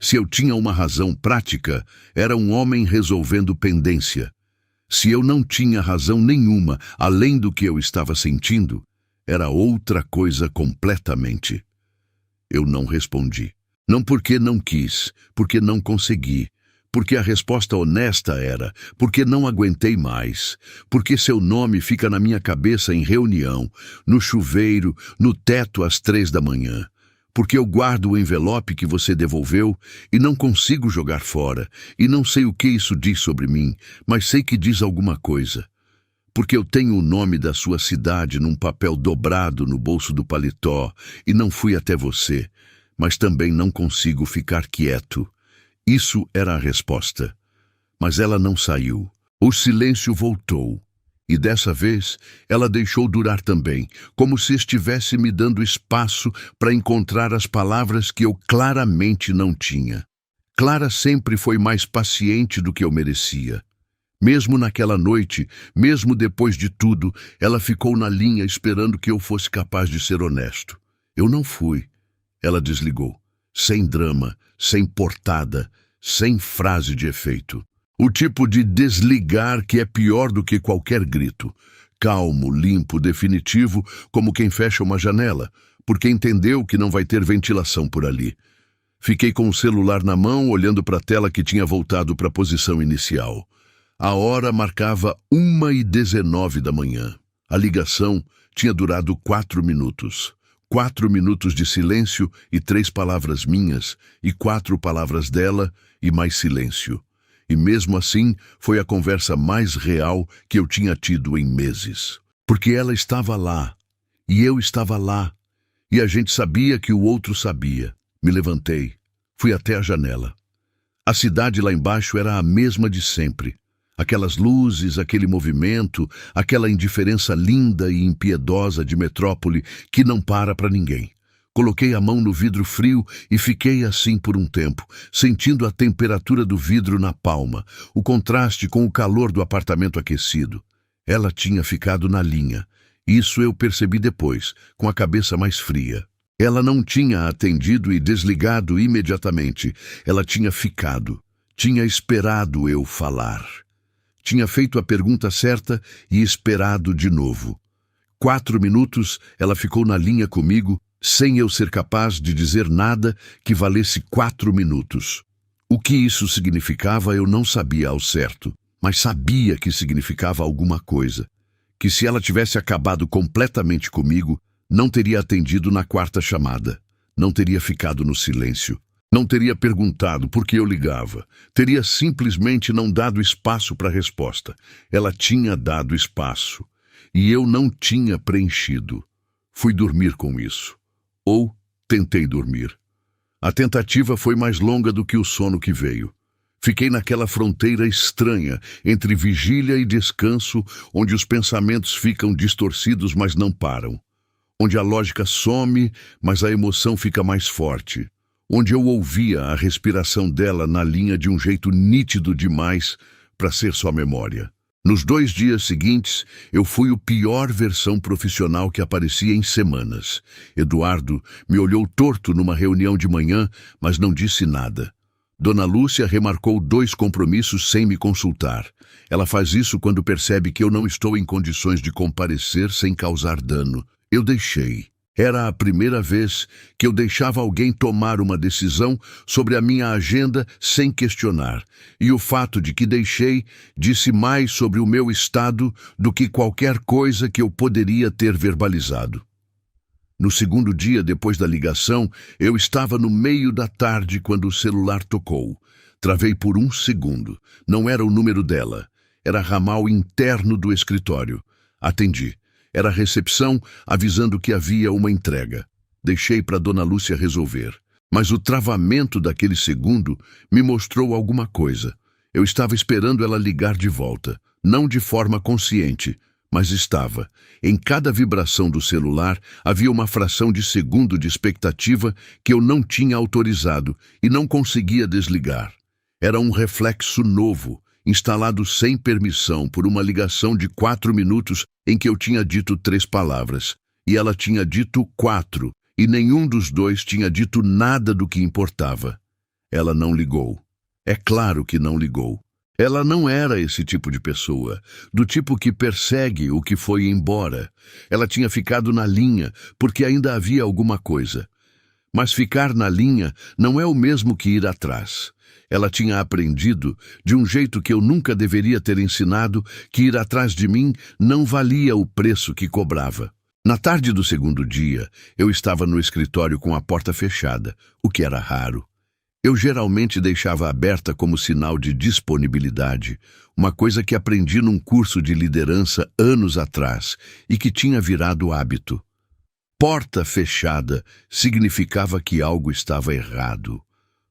Se eu tinha uma razão prática, era um homem resolvendo pendência. Se eu não tinha razão nenhuma além do que eu estava sentindo, era outra coisa completamente. Eu não respondi. Não porque não quis, porque não consegui, porque a resposta honesta era, porque não aguentei mais, porque seu nome fica na minha cabeça em reunião, no chuveiro, no teto às 3 da manhã. Porque eu guardo o envelope que você devolveu e não consigo jogar fora, e não sei o que isso diz sobre mim, mas sei que diz alguma coisa. Porque eu tenho o nome da sua cidade num papel dobrado no bolso do paletó e não fui até você, mas também não consigo ficar quieto. Isso era a resposta. Mas ela não saiu. O silêncio voltou. E dessa vez, ela deixou durar também, como se estivesse me dando espaço para encontrar as palavras que eu claramente não tinha. Clara sempre foi mais paciente do que eu merecia. Mesmo naquela noite, mesmo depois de tudo, ela ficou na linha esperando que eu fosse capaz de ser honesto. Eu não fui. Ela desligou. Sem drama, sem portada, sem frase de efeito. O tipo de desligar que é pior do que qualquer grito. Calmo, limpo, definitivo, como quem fecha uma janela, porque entendeu que não vai ter ventilação por ali. Fiquei com o celular na mão, olhando para a tela que tinha voltado para a posição inicial. A hora marcava 1h19 da manhã. A ligação tinha durado 4 minutos. 4 minutos de silêncio e 3 palavras minhas, e 4 palavras dela, e mais silêncio. E mesmo assim, foi a conversa mais real que eu tinha tido em meses. Porque ela estava lá, e eu estava lá, e a gente sabia que o outro sabia. Me levantei, fui até a janela. A cidade lá embaixo era a mesma de sempre. Aquelas luzes, aquele movimento, aquela indiferença linda e impiedosa de metrópole que não para ninguém. Coloquei a mão no vidro frio e fiquei assim por um tempo, sentindo a temperatura do vidro na palma, o contraste com o calor do apartamento aquecido. Ela tinha ficado na linha. Isso eu percebi depois, com a cabeça mais fria. Ela não tinha atendido e desligado imediatamente. Ela tinha ficado. Tinha esperado eu falar. Tinha feito a pergunta certa e esperado de novo. 4 minutos ela ficou na linha comigo, sem eu ser capaz de dizer nada que valesse 4 minutos. O que isso significava eu não sabia ao certo, mas sabia que significava alguma coisa. Que se ela tivesse acabado completamente comigo, não teria atendido na 4ª chamada. Não teria ficado no silêncio. Não teria perguntado por que eu ligava. Teria simplesmente não dado espaço para a resposta. Ela tinha dado espaço. E eu não tinha preenchido. Fui dormir com isso. Ou tentei dormir. A tentativa foi mais longa do que o sono que veio. Fiquei naquela fronteira estranha entre vigília e descanso, onde os pensamentos ficam distorcidos, mas não param. Onde a lógica some, mas a emoção fica mais forte. Onde eu ouvia a respiração dela na linha de um jeito nítido demais para ser só memória. Nos 2 dias seguintes, eu fui o pior versão profissional que aparecia em semanas. Eduardo me olhou torto numa reunião de manhã, mas não disse nada. Dona Lúcia remarcou 2 compromissos sem me consultar. Ela faz isso quando percebe que eu não estou em condições de comparecer sem causar dano. Eu deixei. Era a primeira vez que eu deixava alguém tomar uma decisão sobre a minha agenda sem questionar. E o fato de que deixei disse mais sobre o meu estado do que qualquer coisa que eu poderia ter verbalizado. No segundo dia depois da ligação, eu estava no meio da tarde quando o celular tocou. Travei por 1 segundo. Não era o número dela. Era ramal interno do escritório. Atendi. Era a recepção avisando que havia uma entrega. Deixei para Dona Lúcia resolver. Mas o travamento daquele segundo me mostrou alguma coisa. Eu estava esperando ela ligar de volta. Não de forma consciente, mas estava. Em cada vibração do celular havia uma fração de segundo de expectativa que eu não tinha autorizado e não conseguia desligar. Era um reflexo novo, instalado sem permissão por uma ligação de 4 minutos em que eu tinha dito 3 palavras, e ela tinha dito 4, e nenhum dos 2 tinha dito nada do que importava. Ela não ligou. É claro que não ligou. Ela não era esse tipo de pessoa, do tipo que persegue o que foi embora. Ela tinha ficado na linha, porque ainda havia alguma coisa. Mas ficar na linha não é o mesmo que ir atrás. Ela tinha aprendido, de um jeito que eu nunca deveria ter ensinado, que ir atrás de mim não valia o preço que cobrava. Na tarde do segundo dia, eu estava no escritório com a porta fechada, o que era raro. Eu geralmente deixava aberta como sinal de disponibilidade, uma coisa que aprendi num curso de liderança anos atrás e que tinha virado hábito. Porta fechada significava que algo estava errado.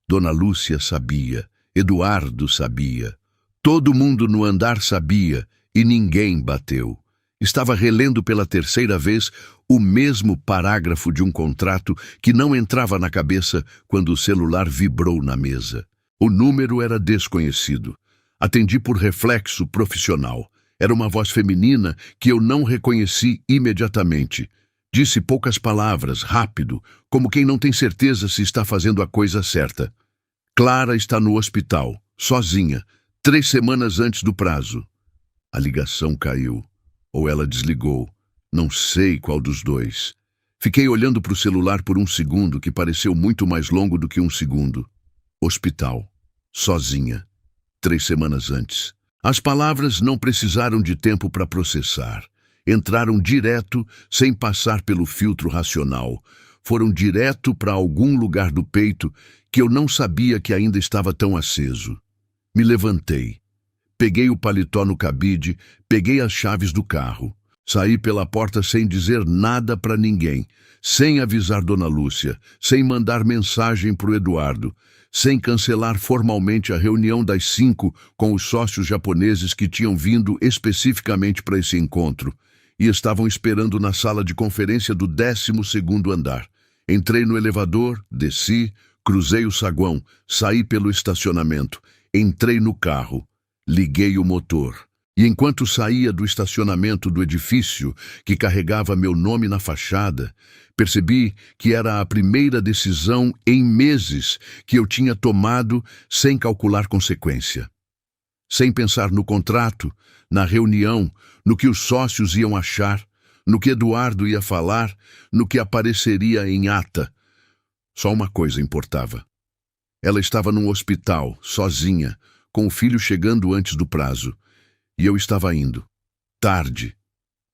Dona Lúcia sabia, Eduardo sabia, todo mundo no andar sabia e ninguém bateu. Estava relendo pela 3ª vez o mesmo parágrafo de um contrato que não entrava na cabeça quando o celular vibrou na mesa. O número era desconhecido. Atendi por reflexo profissional. Era uma voz feminina que eu não reconheci imediatamente. Disse poucas palavras, rápido, como quem não tem certeza se está fazendo a coisa certa. Clara está no hospital, sozinha, 3 semanas antes do prazo. A ligação caiu. Ou ela desligou. Não sei qual dos 2. Fiquei olhando para o celular por 1 segundo, que pareceu muito mais longo do que 1 segundo. Hospital. Sozinha. 3 semanas antes. As palavras não precisaram de tempo para processar. Entraram direto, sem passar pelo filtro racional. Foram direto para algum lugar do peito que eu não sabia que ainda estava tão aceso. Me levantei. Peguei o paletó no cabide, peguei as chaves do carro. Saí pela porta sem dizer nada para ninguém, sem avisar Dona Lúcia, sem mandar mensagem para o Eduardo, sem cancelar formalmente a reunião das 5 com os sócios japoneses que tinham vindo especificamente para esse encontro e estavam esperando na sala de conferência do 12º andar. Entrei no elevador, desci, cruzei o saguão, saí pelo estacionamento, entrei no carro, liguei o motor. E enquanto saía do estacionamento do edifício que carregava meu nome na fachada, percebi que era a primeira decisão em meses que eu tinha tomado sem calcular consequência. Sem pensar no contrato, na reunião, no que os sócios iam achar, no que Eduardo ia falar, no que apareceria em ata. Só uma coisa importava. Ela estava num hospital, sozinha, com o filho chegando antes do prazo. E eu estava indo. Tarde.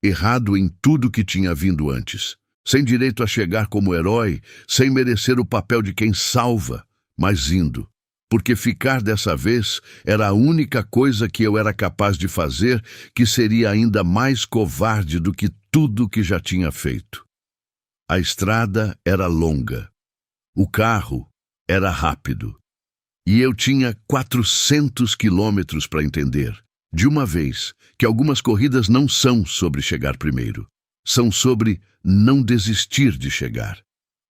Errado em tudo que tinha vindo antes. Sem direito a chegar como herói, sem merecer o papel de quem salva, mas indo. Porque ficar dessa vez era a única coisa que eu era capaz de fazer que seria ainda mais covarde do que tudo que já tinha feito. A estrada era longa. O carro era rápido. E eu tinha 400 quilômetros para entender. De uma vez, que algumas corridas não são sobre chegar primeiro. São sobre não desistir de chegar.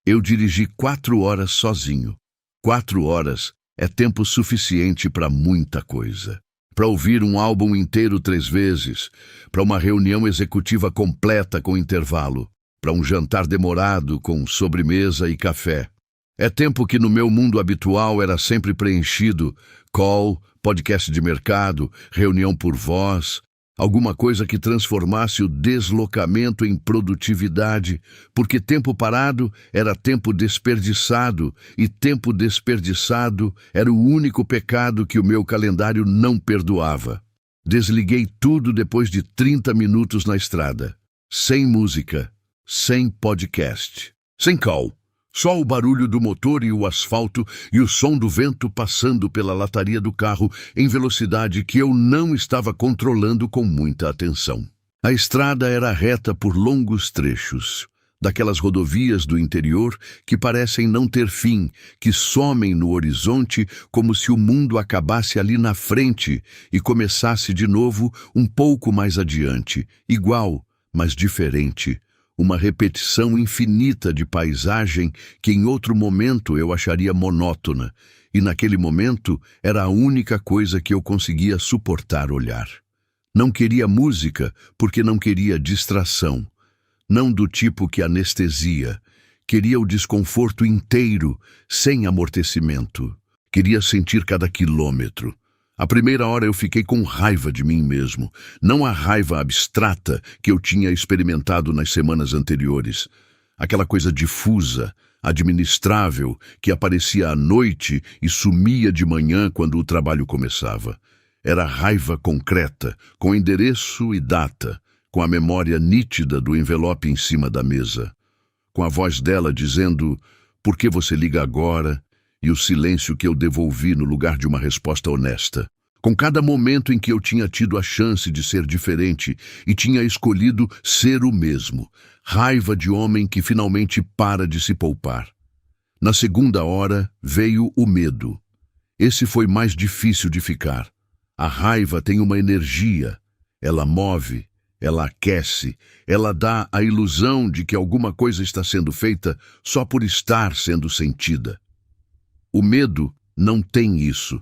Eu dirigi 4 horas sozinho. 4 horas é tempo suficiente para muita coisa. Para ouvir um álbum inteiro 3 vezes, para uma reunião executiva completa com intervalo, para um jantar demorado com sobremesa e café. É tempo que no meu mundo habitual era sempre preenchido: call, podcast de mercado, reunião por voz, alguma coisa que transformasse o deslocamento em produtividade, porque tempo parado era tempo desperdiçado, e tempo desperdiçado era o único pecado que o meu calendário não perdoava. Desliguei tudo depois de 30 minutos na estrada. Sem música, sem podcast, sem call. Só o barulho do motor e o asfalto e o som do vento passando pela lataria do carro em velocidade que eu não estava controlando com muita atenção. A estrada era reta por longos trechos, daquelas rodovias do interior que parecem não ter fim, que somem no horizonte como se o mundo acabasse ali na frente e começasse de novo um pouco mais adiante, igual, mas diferente. Uma repetição infinita de paisagem que em outro momento eu acharia monótona, e naquele momento era a única coisa que eu conseguia suportar olhar. Não queria música porque não queria distração, não do tipo que anestesia. Queria o desconforto inteiro, sem amortecimento. Queria sentir cada quilômetro. A primeira hora eu fiquei com raiva de mim mesmo, não a raiva abstrata que eu tinha experimentado nas semanas anteriores. Aquela coisa difusa, administrável, que aparecia à noite e sumia de manhã quando o trabalho começava. Era raiva concreta, com endereço e data, com a memória nítida do envelope em cima da mesa, com a voz dela dizendo: "Por que você liga agora?" e o silêncio que eu devolvi no lugar de uma resposta honesta. Com cada momento em que eu tinha tido a chance de ser diferente e tinha escolhido ser o mesmo. Raiva de homem que finalmente para de se poupar. Na segunda hora veio o medo. Esse foi mais difícil de ficar. A raiva tem uma energia. Ela move, ela aquece, ela dá a ilusão de que alguma coisa está sendo feita só por estar sendo sentida. O medo não tem isso.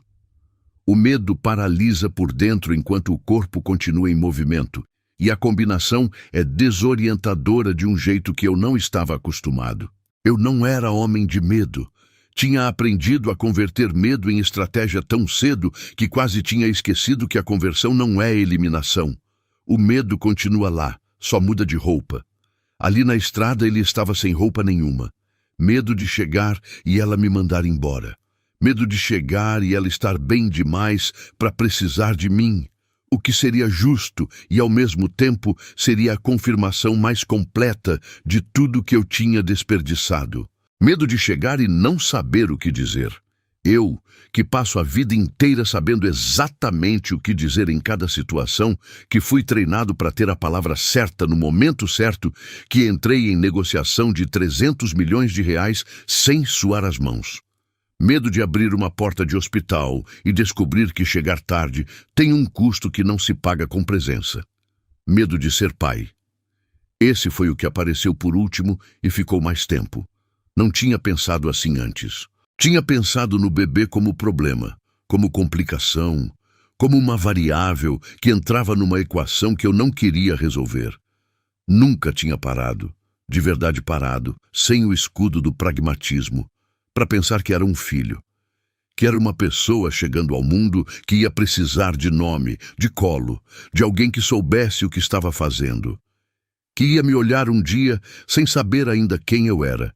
O medo paralisa por dentro enquanto o corpo continua em movimento, e a combinação é desorientadora de um jeito que eu não estava acostumado. Eu não era homem de medo. Tinha aprendido a converter medo em estratégia tão cedo que quase tinha esquecido que a conversão não é eliminação. O medo continua lá, só muda de roupa. Ali na estrada ele estava sem roupa nenhuma. Medo de chegar e ela me mandar embora. Medo de chegar e ela estar bem demais para precisar de mim. O que seria justo e, ao mesmo tempo, seria a confirmação mais completa de tudo que eu tinha desperdiçado. Medo de chegar e não saber o que dizer. Eu, que passo a vida inteira sabendo exatamente o que dizer em cada situação, que fui treinado para ter a palavra certa no momento certo, que entrei em negociação de 300 milhões de reais sem suar as mãos. Medo de abrir uma porta de hospital e descobrir que chegar tarde tem um custo que não se paga com presença. Medo de ser pai. Esse foi o que apareceu por último e ficou mais tempo. Não tinha pensado assim antes. Tinha pensado no bebê como problema, como complicação, como uma variável que entrava numa equação que eu não queria resolver. Nunca tinha parado, de verdade parado, sem o escudo do pragmatismo, para pensar que era um filho, que era uma pessoa chegando ao mundo que ia precisar de nome, de colo, de alguém que soubesse o que estava fazendo, que ia me olhar um dia sem saber ainda quem eu era,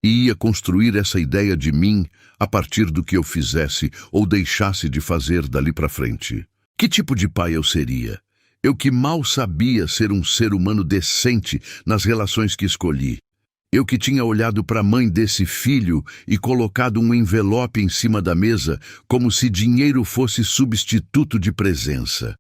e ia construir essa ideia de mim a partir do que eu fizesse ou deixasse de fazer dali para frente. Que tipo de pai eu seria? Eu que mal sabia ser um ser humano decente nas relações que escolhi. Eu que tinha olhado para a mãe desse filho e colocado um envelope em cima da mesa como se dinheiro fosse substituto de presença.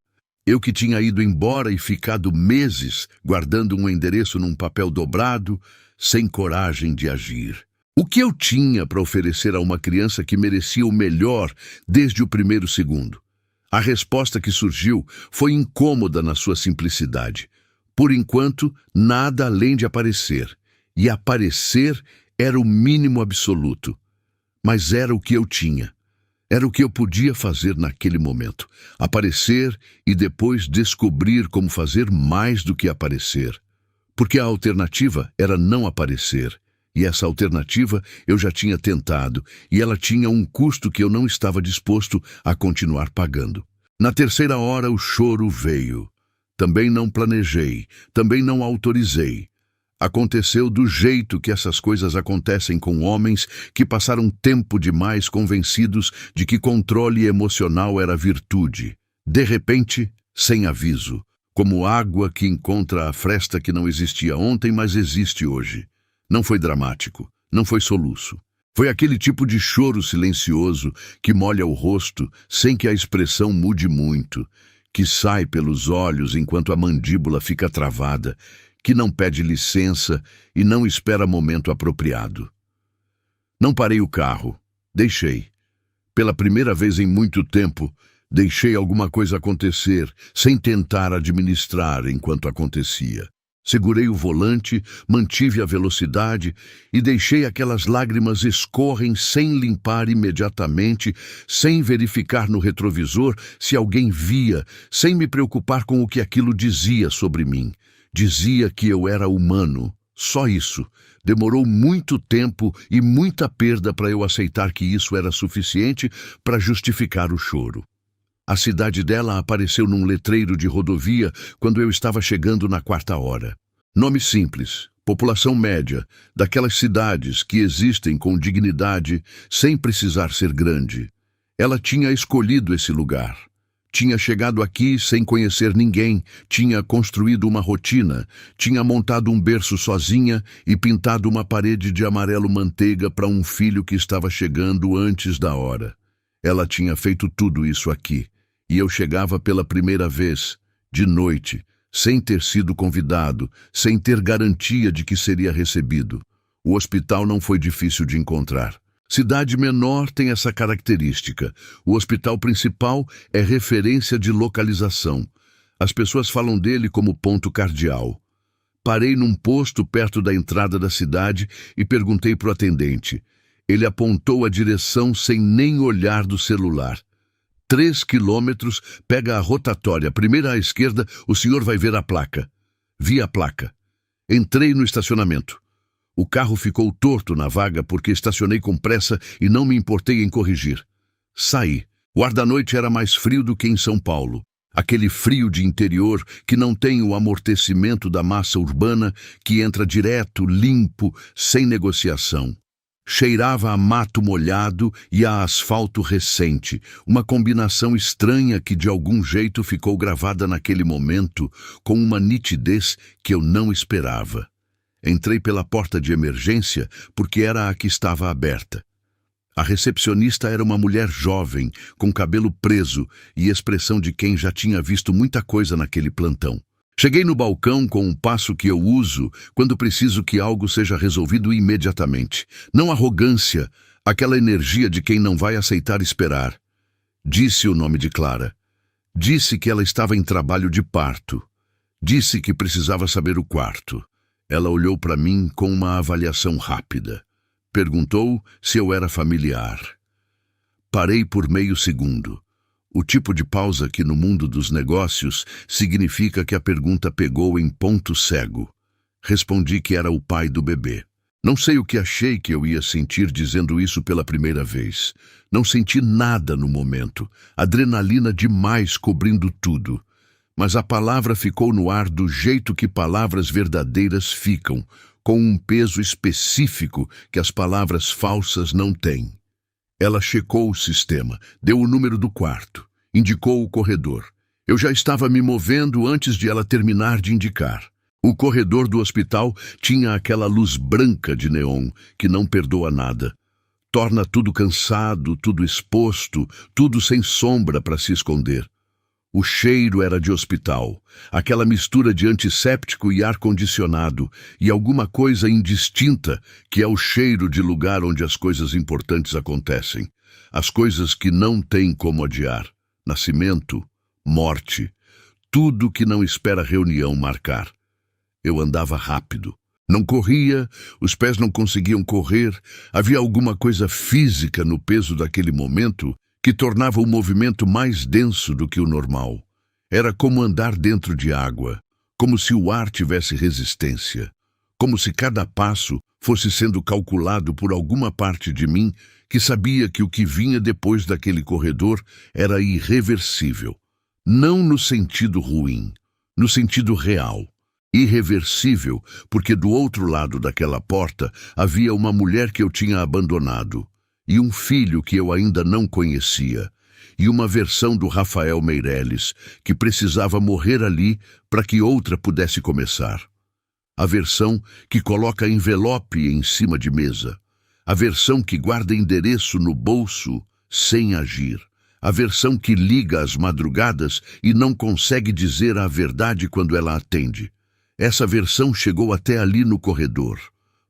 Eu que tinha ido embora e ficado meses guardando um endereço num papel dobrado, sem coragem de agir. O que eu tinha para oferecer a uma criança que merecia o melhor desde o primeiro segundo? A resposta que surgiu foi incômoda na sua simplicidade. Por enquanto, nada além de aparecer. E aparecer era o mínimo absoluto. Mas era o que eu tinha. Era o que eu podia fazer naquele momento. Aparecer e depois descobrir como fazer mais do que aparecer. Porque a alternativa era não aparecer. E essa alternativa eu já tinha tentado, e ela tinha um custo que eu não estava disposto a continuar pagando. Na terceira hora o choro veio. Também não planejei, também não autorizei. Aconteceu do jeito que essas coisas acontecem com homens que passaram tempo demais convencidos de que controle emocional era virtude. De repente, sem aviso, como água que encontra a fresta que não existia ontem, mas existe hoje. Não foi dramático, não foi soluço. Foi aquele tipo de choro silencioso que molha o rosto sem que a expressão mude muito, que sai pelos olhos enquanto a mandíbula fica travada, que não pede licença e não espera momento apropriado. Não parei o carro, deixei. Pela primeira vez em muito tempo, deixei alguma coisa acontecer, sem tentar administrar enquanto acontecia. Segurei o volante, mantive a velocidade e deixei aquelas lágrimas escorrem sem limpar imediatamente, sem verificar no retrovisor se alguém via, sem me preocupar com o que aquilo dizia sobre mim. Dizia que eu era humano, só isso. Demorou muito tempo e muita perda para eu aceitar que isso era suficiente para justificar o choro. A cidade dela apareceu num letreiro de rodovia quando eu estava chegando na 4ª hora. Nome simples, população média, daquelas cidades que existem com dignidade sem precisar ser grande. Ela tinha escolhido esse lugar. Tinha chegado aqui sem conhecer ninguém, tinha construído uma rotina, tinha montado um berço sozinha e pintado uma parede de amarelo manteiga para um filho que estava chegando antes da hora. Ela tinha feito tudo isso aqui. E eu chegava pela primeira vez, de noite, sem ter sido convidado, sem ter garantia de que seria recebido. O hospital não foi difícil de encontrar. Cidade menor tem essa característica. O hospital principal é referência de localização. As pessoas falam dele como ponto cardeal. Parei num posto perto da entrada da cidade e perguntei para o atendente. Ele apontou a direção sem nem olhar do celular. 3 quilômetros, pega a rotatória, primeira à esquerda, o senhor vai ver a placa. Vi a placa. Entrei no estacionamento. O carro ficou torto na vaga porque estacionei com pressa e não me importei em corrigir. Saí. O ar da noite era mais frio do que em São Paulo. Aquele frio de interior que não tem o amortecimento da massa urbana, que entra direto, limpo, sem negociação. Cheirava a mato molhado e a asfalto recente, uma combinação estranha que de algum jeito ficou gravada naquele momento com uma nitidez que eu não esperava. Entrei pela porta de emergência porque era a que estava aberta. A recepcionista era uma mulher jovem, com cabelo preso e expressão de quem já tinha visto muita coisa naquele plantão. Cheguei no balcão com um passo que eu uso quando preciso que algo seja resolvido imediatamente. Não arrogância, aquela energia de quem não vai aceitar esperar. Disse o nome de Clara. Disse que ela estava em trabalho de parto. Disse que precisava saber o quarto. Ela olhou para mim com uma avaliação rápida. Perguntou se eu era familiar. Parei por meio segundo. O tipo de pausa que no mundo dos negócios significa que a pergunta pegou em ponto cego. Respondi que era o pai do bebê. Não sei o que achei que eu ia sentir dizendo isso pela primeira vez. Não senti nada no momento, adrenalina demais cobrindo tudo. Mas a palavra ficou no ar do jeito que palavras verdadeiras ficam, com um peso específico que as palavras falsas não têm. Ela checou o sistema, deu o número do quarto, indicou o corredor. Eu já estava me movendo antes de ela terminar de indicar. O corredor do hospital tinha aquela luz branca de neon que não perdoa nada. Torna tudo cansado, tudo exposto, tudo sem sombra para se esconder. O cheiro era de hospital, aquela mistura de antisséptico e ar-condicionado, e alguma coisa indistinta, que é o cheiro de lugar onde as coisas importantes acontecem. As coisas que não têm como adiar. Nascimento, morte, tudo que não espera reunião marcar. Eu andava rápido. Não corria, os pés não conseguiam correr, havia alguma coisa física no peso daquele momento que tornava o movimento mais denso do que o normal. Era como andar dentro de água, como se o ar tivesse resistência, como se cada passo fosse sendo calculado por alguma parte de mim que sabia que o que vinha depois daquele corredor era irreversível. Não no sentido ruim, no sentido real. Irreversível, porque do outro lado daquela porta havia uma mulher que eu tinha abandonado, e um filho que eu ainda não conhecia, e uma versão do Rafael Meirelles, que precisava morrer ali para que outra pudesse começar. A versão que coloca envelope em cima de mesa. A versão que guarda endereço no bolso sem agir. A versão que liga às madrugadas e não consegue dizer a verdade quando ela atende. Essa versão chegou até ali no corredor.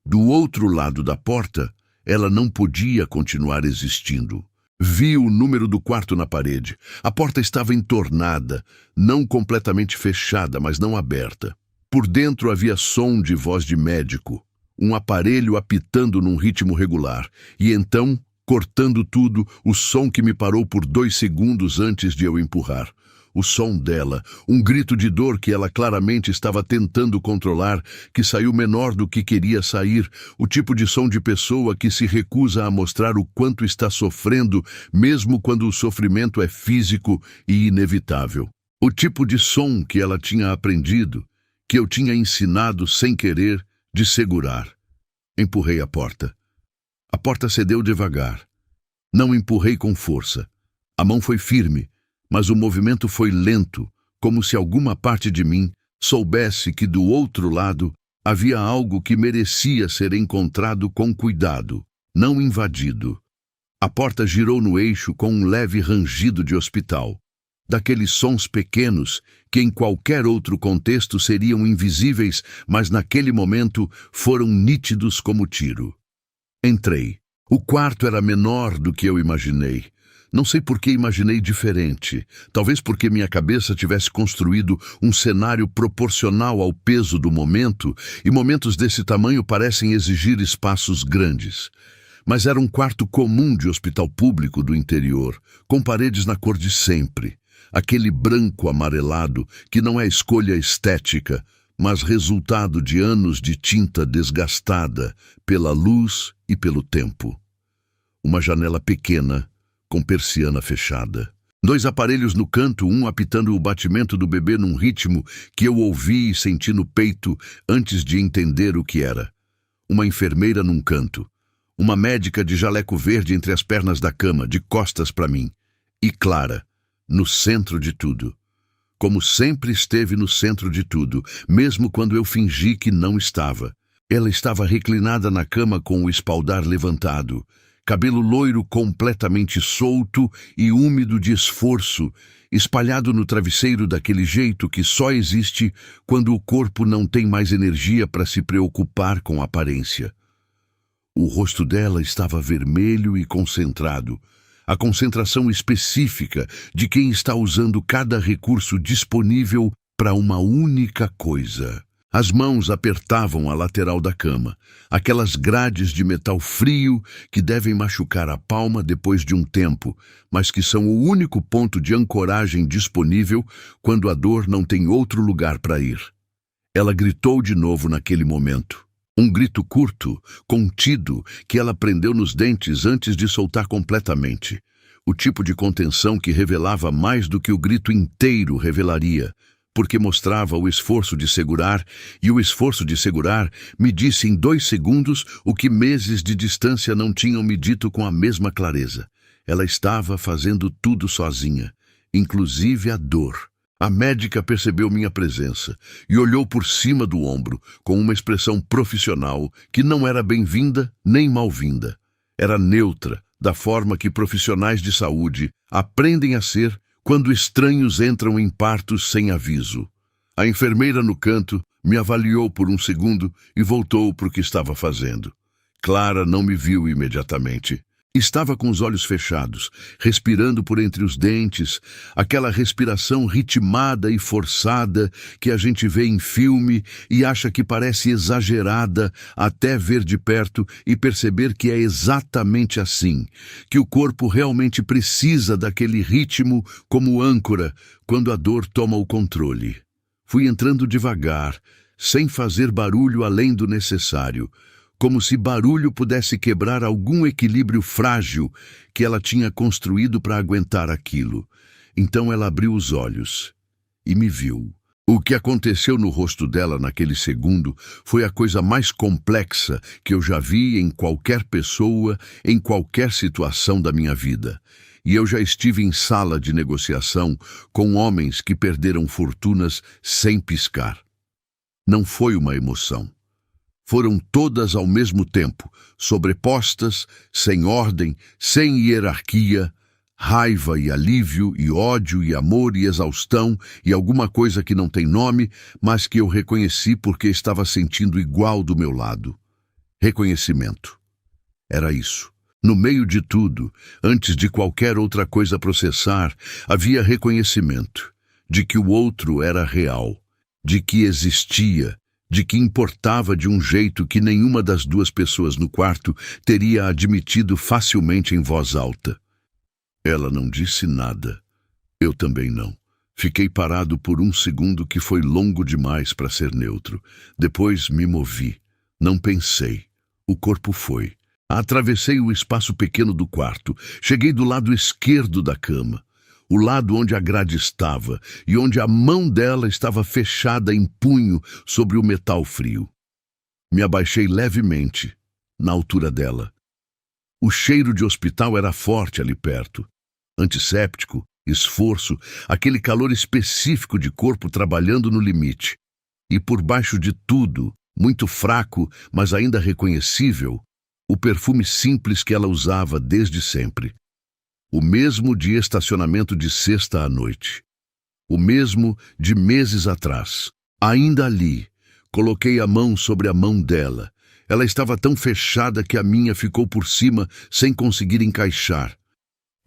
Do outro lado da porta, ela não podia continuar existindo. Vi o número do quarto na parede. A porta estava entornada, não completamente fechada, mas não aberta. Por dentro havia som de voz de médico, um aparelho apitando num ritmo regular, e então, cortando tudo, o som que me parou por 2 segundos antes de eu empurrar. O som dela, um grito de dor que ela claramente estava tentando controlar, que saiu menor do que queria sair, o tipo de som de pessoa que se recusa a mostrar o quanto está sofrendo, mesmo quando o sofrimento é físico e inevitável. O tipo de som que ela tinha aprendido, que eu tinha ensinado sem querer, de segurar. Empurrei a porta. A porta cedeu devagar. Não empurrei com força. A mão foi firme, mas o movimento foi lento, como se alguma parte de mim soubesse que do outro lado havia algo que merecia ser encontrado com cuidado, não invadido. A porta girou no eixo com um leve rangido de hospital. Daqueles sons pequenos que em qualquer outro contexto seriam invisíveis, mas naquele momento foram nítidos como tiro. Entrei. O quarto era menor do que eu imaginei. Não sei por que imaginei diferente. Talvez porque minha cabeça tivesse construído um cenário proporcional ao peso do momento, e momentos desse tamanho parecem exigir espaços grandes. Mas era um quarto comum de hospital público do interior, com paredes na cor de sempre. Aquele branco amarelado que não é escolha estética, mas resultado de anos de tinta desgastada pela luz e pelo tempo. Uma janela pequena, com persiana fechada. 2 aparelhos no canto, um apitando o batimento do bebê num ritmo que eu ouvi e senti no peito antes de entender o que era. Uma enfermeira num canto. Uma médica de jaleco verde entre as pernas da cama, de costas para mim. E Clara, no centro de tudo. Como sempre esteve no centro de tudo, mesmo quando eu fingi que não estava. Ela estava reclinada na cama com o espaldar levantado, cabelo loiro completamente solto e úmido de esforço, espalhado no travesseiro daquele jeito que só existe quando o corpo não tem mais energia para se preocupar com a aparência. O rosto dela estava vermelho e concentrado, a concentração específica de quem está usando cada recurso disponível para uma única coisa. As mãos apertavam a lateral da cama, aquelas grades de metal frio que devem machucar a palma depois de um tempo, mas que são o único ponto de ancoragem disponível quando a dor não tem outro lugar para ir. Ela gritou de novo naquele momento. Um grito curto, contido, que ela prendeu nos dentes antes de soltar completamente. O tipo de contenção que revelava mais do que o grito inteiro revelaria, porque mostrava o esforço de segurar, e o esforço de segurar me disse em 2 segundos o que meses de distância não tinham me dito com a mesma clareza. Ela estava fazendo tudo sozinha, inclusive a dor. A médica percebeu minha presença e olhou por cima do ombro com uma expressão profissional que não era bem-vinda nem mal-vinda. Era neutra, da forma que profissionais de saúde aprendem a ser quando estranhos entram em partos sem aviso. A enfermeira no canto me avaliou por um segundo e voltou para o que estava fazendo. Clara não me viu imediatamente. Estava com os olhos fechados, respirando por entre os dentes, aquela respiração ritmada e forçada que a gente vê em filme e acha que parece exagerada até ver de perto e perceber que é exatamente assim, que o corpo realmente precisa daquele ritmo como âncora quando a dor toma o controle. Fui entrando devagar, sem fazer barulho além do necessário, como se barulho pudesse quebrar algum equilíbrio frágil que ela tinha construído para aguentar aquilo. Então ela abriu os olhos e me viu. O que aconteceu no rosto dela naquele segundo foi a coisa mais complexa que eu já vi em qualquer pessoa, em qualquer situação da minha vida. E eu já estive em sala de negociação com homens que perderam fortunas sem piscar. Não foi uma emoção. Foram todas ao mesmo tempo, sobrepostas, sem ordem, sem hierarquia, raiva e alívio, e ódio e amor e exaustão, e alguma coisa que não tem nome, mas que eu reconheci porque estava sentindo igual do meu lado. Reconhecimento. Era isso. No meio de tudo, antes de qualquer outra coisa processar, havia reconhecimento de que o outro era real, de que existia, de que importava de um jeito que nenhuma das duas pessoas no quarto teria admitido facilmente em voz alta. Ela não disse nada. Eu também não. Fiquei parado por um segundo que foi longo demais para ser neutro. Depois me movi. Não pensei. O corpo foi. Atravessei o espaço pequeno do quarto. Cheguei do lado esquerdo da cama. O lado onde a grade estava e onde a mão dela estava fechada em punho sobre o metal frio. Me abaixei levemente, na altura dela. O cheiro de hospital era forte ali perto. Antisséptico, esforço, aquele calor específico de corpo trabalhando no limite. E por baixo de tudo, muito fraco, mas ainda reconhecível, o perfume simples que ela usava desde sempre. O mesmo de estacionamento de sexta à noite. O mesmo de meses atrás. Ainda ali, coloquei a mão sobre a mão dela. Ela estava tão fechada que a minha ficou por cima sem conseguir encaixar.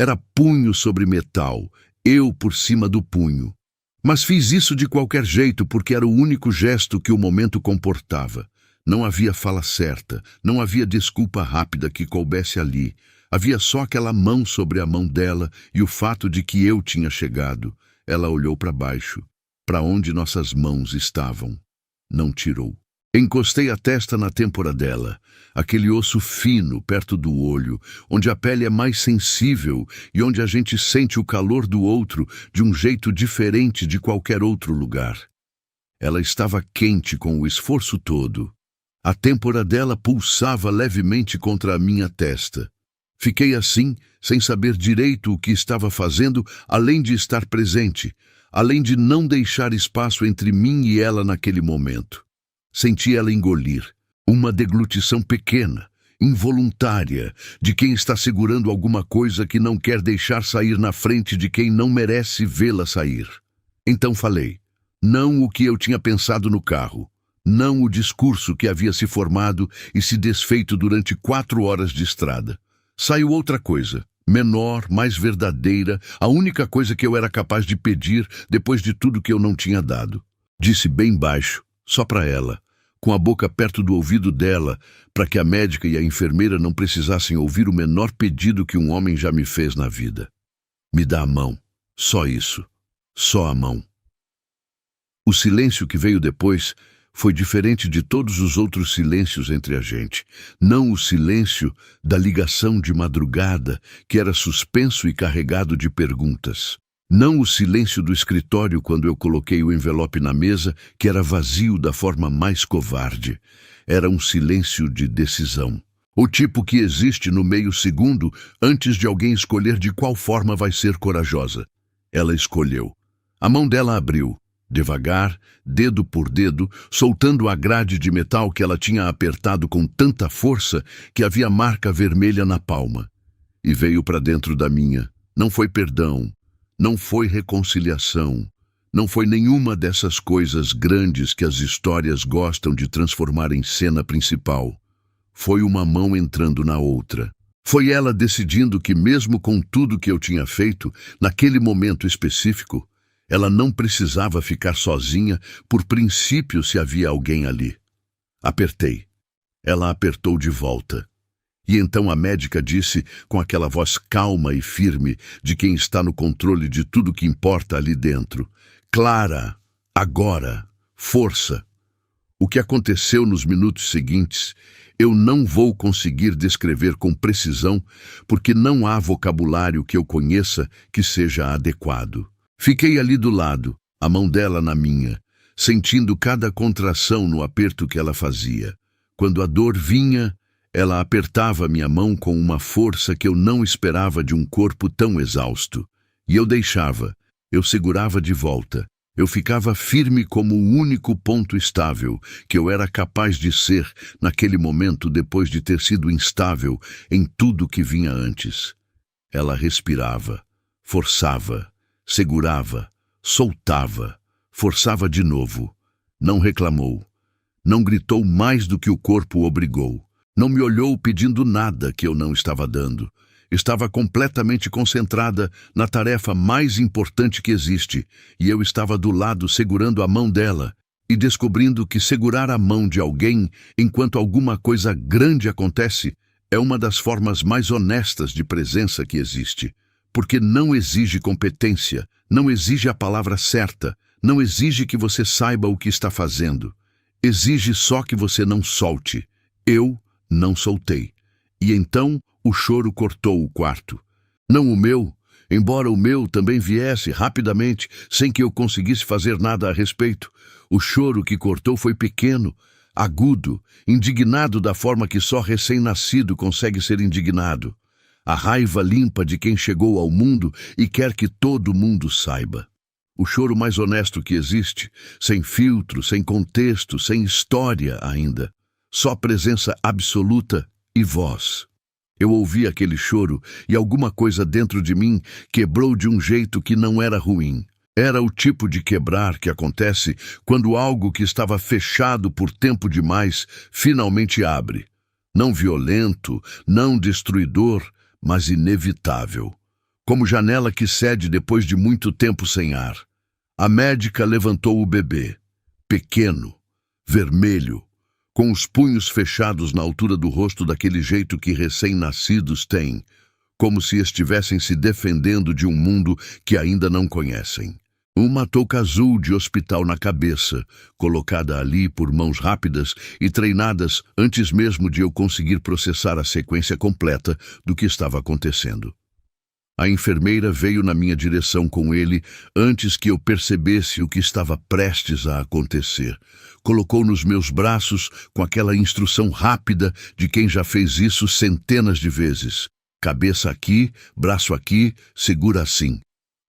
Era punho sobre metal, eu por cima do punho. Mas fiz isso de qualquer jeito porque era o único gesto que o momento comportava. Não havia fala certa, não havia desculpa rápida que coubesse ali. Havia só aquela mão sobre a mão dela e o fato de que eu tinha chegado. Ela olhou para baixo, para onde nossas mãos estavam. Não tirou. Encostei a testa na têmpora dela, aquele osso fino perto do olho, onde a pele é mais sensível e onde a gente sente o calor do outro de um jeito diferente de qualquer outro lugar. Ela estava quente com o esforço todo. A têmpora dela pulsava levemente contra a minha testa. Fiquei assim, sem saber direito o que estava fazendo, além de estar presente, além de não deixar espaço entre mim e ela naquele momento. Senti ela engolir, uma deglutição pequena, involuntária, de quem está segurando alguma coisa que não quer deixar sair na frente de quem não merece vê-la sair. Então falei, não o que eu tinha pensado no carro, não o discurso que havia se formado e se desfeito durante 4 horas de estrada. Saiu outra coisa, menor, mais verdadeira, a única coisa que eu era capaz de pedir depois de tudo que eu não tinha dado. Disse bem baixo, só para ela, com a boca perto do ouvido dela, para que a médica e a enfermeira não precisassem ouvir o menor pedido que um homem já me fez na vida. Me dá a mão. Só isso. Só a mão. O silêncio que veio depois foi diferente de todos os outros silêncios entre a gente. Não o silêncio da ligação de madrugada, que era suspenso e carregado de perguntas. Não o silêncio do escritório quando eu coloquei o envelope na mesa, que era vazio da forma mais covarde. Era um silêncio de decisão. O tipo que existe no meio segundo antes de alguém escolher de qual forma vai ser corajosa. Ela escolheu. A mão dela abriu, devagar, dedo por dedo, soltando a grade de metal que ela tinha apertado com tanta força que havia marca vermelha na palma. E veio para dentro da minha. Não foi perdão. Não foi reconciliação, não foi nenhuma dessas coisas grandes que as histórias gostam de transformar em cena principal. Foi uma mão entrando na outra. Foi ela decidindo que mesmo com tudo que eu tinha feito, naquele momento específico, ela não precisava ficar sozinha por princípio se havia alguém ali. Apertei. Ela apertou de volta. E então a médica disse, com aquela voz calma e firme de quem está no controle de tudo que importa ali dentro: Clara, agora, força. O que aconteceu nos minutos seguintes, eu não vou conseguir descrever com precisão, porque não há vocabulário que eu conheça que seja adequado. Fiquei ali do lado, a mão dela na minha, sentindo cada contração no aperto que ela fazia. Quando a dor vinha, ela apertava minha mão com uma força que eu não esperava de um corpo tão exausto. E eu deixava, eu segurava de volta. Eu ficava firme como o único ponto estável que eu era capaz de ser naquele momento depois de ter sido instável em tudo que vinha antes. Ela respirava, forçava, segurava, soltava, forçava de novo. Não reclamou. Não gritou mais do que o corpo obrigou. Não me olhou pedindo nada que eu não estava dando. Estava completamente concentrada na tarefa mais importante que existe, e eu estava do lado segurando a mão dela e descobrindo que segurar a mão de alguém enquanto alguma coisa grande acontece é uma das formas mais honestas de presença que existe, porque não exige competência, não exige a palavra certa, não exige que você saiba o que está fazendo. Exige só que você não solte. Eu não soltei. E então o choro cortou o quarto. Não o meu, embora o meu também viesse rapidamente, sem que eu conseguisse fazer nada a respeito. O choro que cortou foi pequeno, agudo, indignado da forma que só recém-nascido consegue ser indignado. A raiva limpa de quem chegou ao mundo e quer que todo mundo saiba. O choro mais honesto que existe, sem filtro, sem contexto, sem história ainda. Só presença absoluta e voz. Eu ouvi aquele choro e alguma coisa dentro de mim quebrou de um jeito que não era ruim. Era o tipo de quebrar que acontece quando algo que estava fechado por tempo demais finalmente abre. Não violento, não destruidor, mas inevitável. Como janela que cede depois de muito tempo sem ar. A médica levantou o bebê. Pequeno, vermelho, com os punhos fechados na altura do rosto daquele jeito que recém-nascidos têm, como se estivessem se defendendo de um mundo que ainda não conhecem. Uma touca azul de hospital na cabeça, colocada ali por mãos rápidas e treinadas antes mesmo de eu conseguir processar a sequência completa do que estava acontecendo. A enfermeira veio na minha direção com ele antes que eu percebesse o que estava prestes a acontecer. Colocou nos meus braços com aquela instrução rápida de quem já fez isso centenas de vezes. Cabeça aqui, braço aqui, segura assim.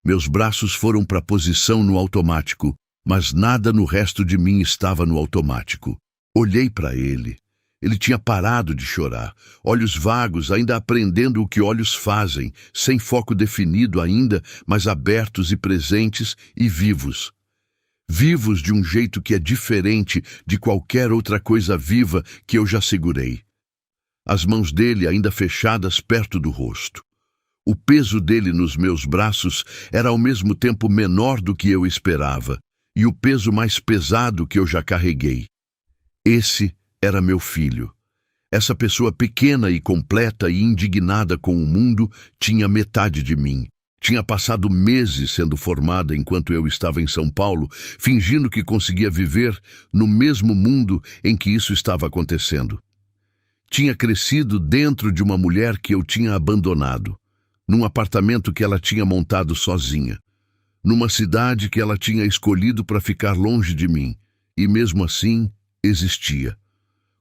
Meus braços foram para a posição no automático, mas nada no resto de mim estava no automático. Olhei para ele. Ele tinha parado de chorar, olhos vagos, ainda aprendendo o que olhos fazem, sem foco definido ainda, mas abertos e presentes e vivos. Vivos de um jeito que é diferente de qualquer outra coisa viva que eu já segurei. As mãos dele ainda fechadas perto do rosto. O peso dele nos meus braços era ao mesmo tempo menor do que eu esperava, e o peso mais pesado que eu já carreguei. Esse era meu filho. Essa pessoa pequena e completa e indignada com o mundo tinha metade de mim. Tinha passado meses sendo formada enquanto eu estava em São Paulo, fingindo que conseguia viver no mesmo mundo em que isso estava acontecendo. Tinha crescido dentro de uma mulher que eu tinha abandonado, num apartamento que ela tinha montado sozinha, numa cidade que ela tinha escolhido para ficar longe de mim, e mesmo assim existia.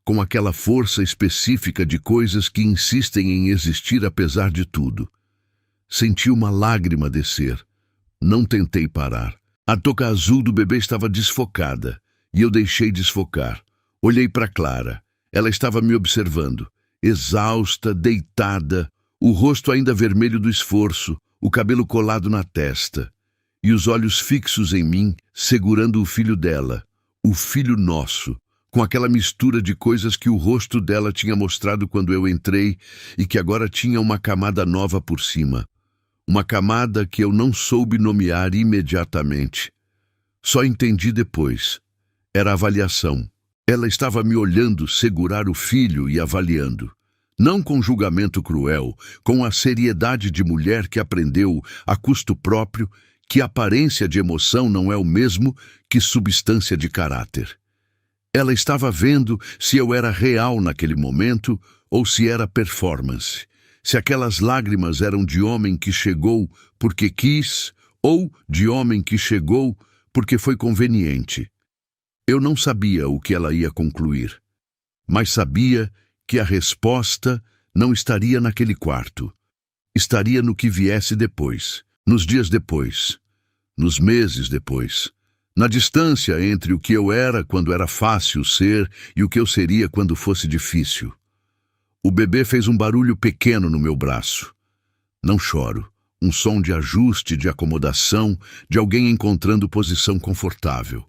Com aquela força específica de coisas que insistem em existir apesar de tudo. Senti uma lágrima descer. Não tentei parar. A touca azul do bebê estava desfocada, e eu deixei desfocar. Olhei para Clara. Ela estava me observando, exausta, deitada, o rosto ainda vermelho do esforço, o cabelo colado na testa, e os olhos fixos em mim, segurando o filho dela, o filho nosso, com aquela mistura de coisas que o rosto dela tinha mostrado quando eu entrei e que agora tinha uma camada nova por cima. Uma camada que eu não soube nomear imediatamente. Só entendi depois. Era avaliação. Ela estava me olhando segurar o filho e avaliando. Não com julgamento cruel, com a seriedade de mulher que aprendeu, a custo próprio, que aparência de emoção não é o mesmo que substância de caráter. Ela estava vendo se eu era real naquele momento ou se era performance. Se aquelas lágrimas eram de homem que chegou porque quis ou de homem que chegou porque foi conveniente. Eu não sabia o que ela ia concluir, mas sabia que a resposta não estaria naquele quarto. Estaria no que viesse depois, nos dias depois, nos meses depois, na distância entre o que eu era quando era fácil ser e o que eu seria quando fosse difícil. O bebê fez um barulho pequeno no meu braço. Não choro. Um som de ajuste, de acomodação, de alguém encontrando posição confortável.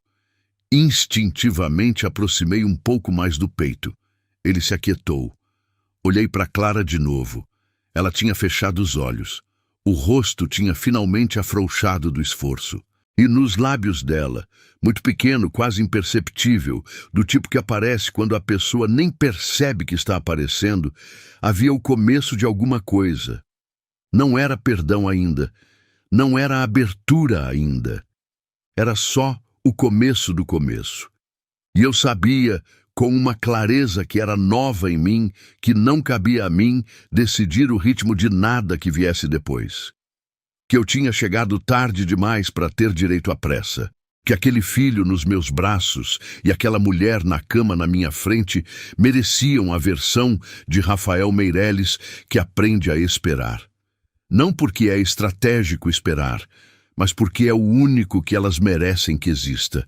Instintivamente aproximei um pouco mais do peito. Ele se aquietou. Olhei para Clara de novo. Ela tinha fechado os olhos. O rosto tinha finalmente afrouxado do esforço. E nos lábios dela, muito pequeno, quase imperceptível, do tipo que aparece quando a pessoa nem percebe que está aparecendo, havia o começo de alguma coisa. Não era perdão ainda, não era abertura ainda. Era só o começo do começo. E eu sabia, com uma clareza que era nova em mim, que não cabia a mim decidir o ritmo de nada que viesse depois. Que eu tinha chegado tarde demais para ter direito à pressa. Que aquele filho nos meus braços e aquela mulher na cama na minha frente mereciam a versão de Rafael Meirelles que aprende a esperar. Não porque é estratégico esperar, mas porque é o único que elas merecem que exista.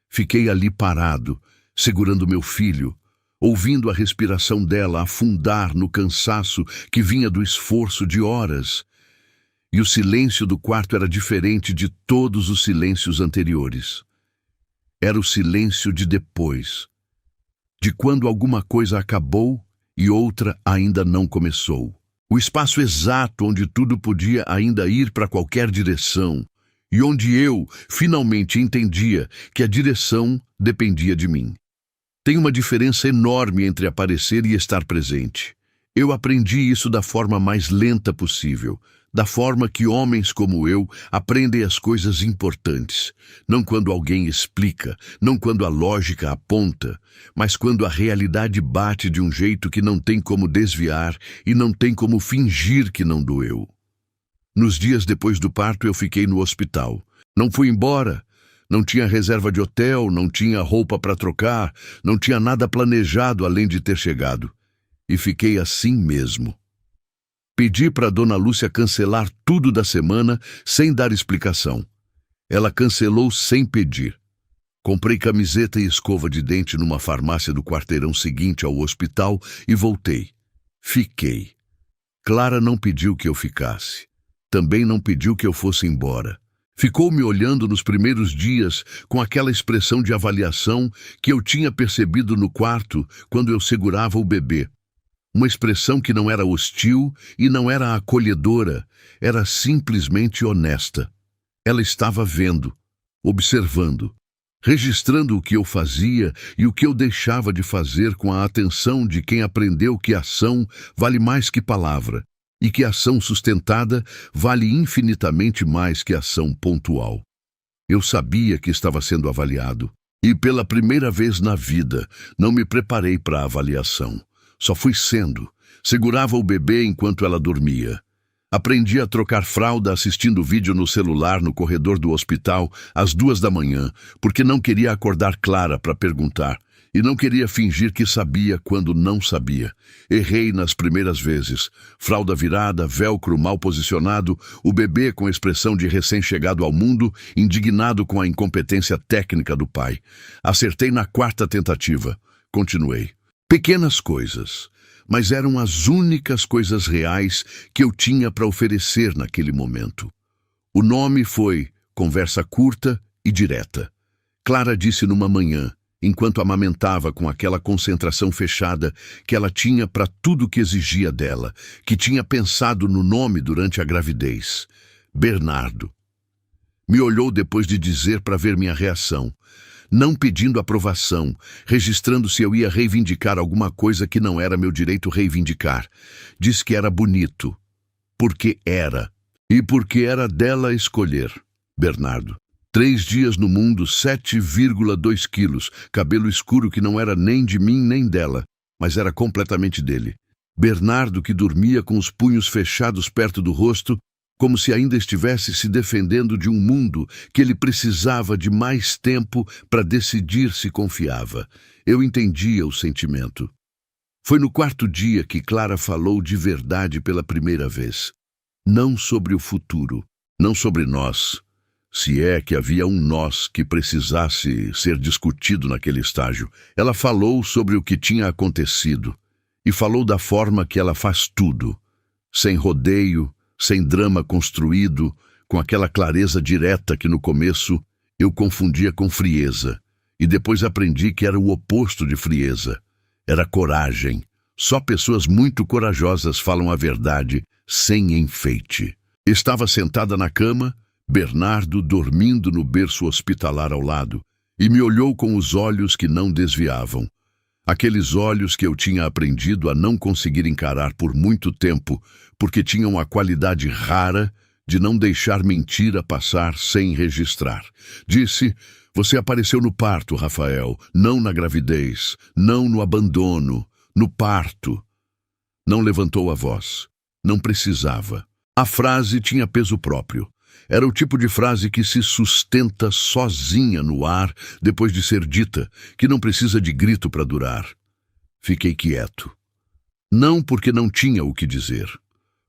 Fiquei ali parado, segurando meu filho, ouvindo a respiração dela afundar no cansaço que vinha do esforço de horas. E o silêncio do quarto era diferente de todos os silêncios anteriores. Era o silêncio de depois, de quando alguma coisa acabou e outra ainda não começou. O espaço exato onde tudo podia ainda ir para qualquer direção e onde eu finalmente entendia que a direção dependia de mim. Tem uma diferença enorme entre aparecer e estar presente. Eu aprendi isso da forma mais lenta possível, da forma que homens como eu aprendem as coisas importantes, não quando alguém explica, não quando a lógica aponta, mas quando a realidade bate de um jeito que não tem como desviar e não tem como fingir que não doeu. Nos dias depois do parto eu fiquei no hospital. Não fui embora. Não tinha reserva de hotel, não tinha roupa para trocar, não tinha nada planejado além de ter chegado. E fiquei assim mesmo. Pedi para Dona Lúcia cancelar tudo da semana sem dar explicação. Ela cancelou sem pedir. Comprei camiseta e escova de dente numa farmácia do quarteirão seguinte ao hospital e voltei. Fiquei. Clara não pediu que eu ficasse. Também não pediu que eu fosse embora. Ficou me olhando nos primeiros dias com aquela expressão de avaliação que eu tinha percebido no quarto quando eu segurava o bebê. Uma expressão que não era hostil e não era acolhedora, era simplesmente honesta. Ela estava vendo, observando, registrando o que eu fazia e o que eu deixava de fazer com a atenção de quem aprendeu que ação vale mais que palavra e que ação sustentada vale infinitamente mais que ação pontual. Eu sabia que estava sendo avaliado e, pela primeira vez na vida, não me preparei para a avaliação. Só fui sendo. Segurava o bebê enquanto ela dormia. Aprendi a trocar fralda assistindo vídeo no celular no corredor do hospital às 2 da manhã, porque não queria acordar Clara para perguntar e não queria fingir que sabia quando não sabia. Errei nas primeiras vezes. Fralda virada, velcro mal posicionado, o bebê com expressão de recém-chegado ao mundo, indignado com a incompetência técnica do pai. Acertei na 4ª tentativa. Continuei. Pequenas coisas, mas eram as únicas coisas reais que eu tinha para oferecer naquele momento. O nome foi Conversa Curta e Direta. Clara disse numa manhã, enquanto amamentava com aquela concentração fechada que ela tinha para tudo que exigia dela, que tinha pensado no nome durante a gravidez. Bernardo. Me olhou depois de dizer para ver minha reação. Não pedindo aprovação, registrando se eu ia reivindicar alguma coisa que não era meu direito reivindicar. Diz que era bonito. Porque era. E porque era dela escolher. Bernardo. 3 dias no mundo, 7,2 quilos, cabelo escuro que não era nem de mim nem dela, mas era completamente dele. Bernardo, que dormia com os punhos fechados perto do rosto, como se ainda estivesse se defendendo de um mundo que ele precisava de mais tempo para decidir se confiava. Eu entendia o sentimento. Foi no 4º dia que Clara falou de verdade pela primeira vez. Não sobre o futuro, não sobre nós, se é que havia um nós que precisasse ser discutido naquele estágio. Ela falou sobre o que tinha acontecido e falou da forma que ela faz tudo, sem rodeio, sem drama construído, com aquela clareza direta que no começo eu confundia com frieza, e depois aprendi que era o oposto de frieza. Era coragem. Só pessoas muito corajosas falam a verdade sem enfeite. Estava sentada na cama, Bernardo dormindo no berço hospitalar ao lado, e me olhou com os olhos que não desviavam. Aqueles olhos que eu tinha aprendido a não conseguir encarar por muito tempo, porque tinham a qualidade rara de não deixar mentira passar sem registrar. Disse: "Você apareceu no parto, Rafael, não na gravidez, não no abandono, no parto." Não levantou a voz. Não precisava. A frase tinha peso próprio. Era o tipo de frase que se sustenta sozinha no ar depois de ser dita, que não precisa de grito para durar. Fiquei quieto. Não porque não tinha o que dizer,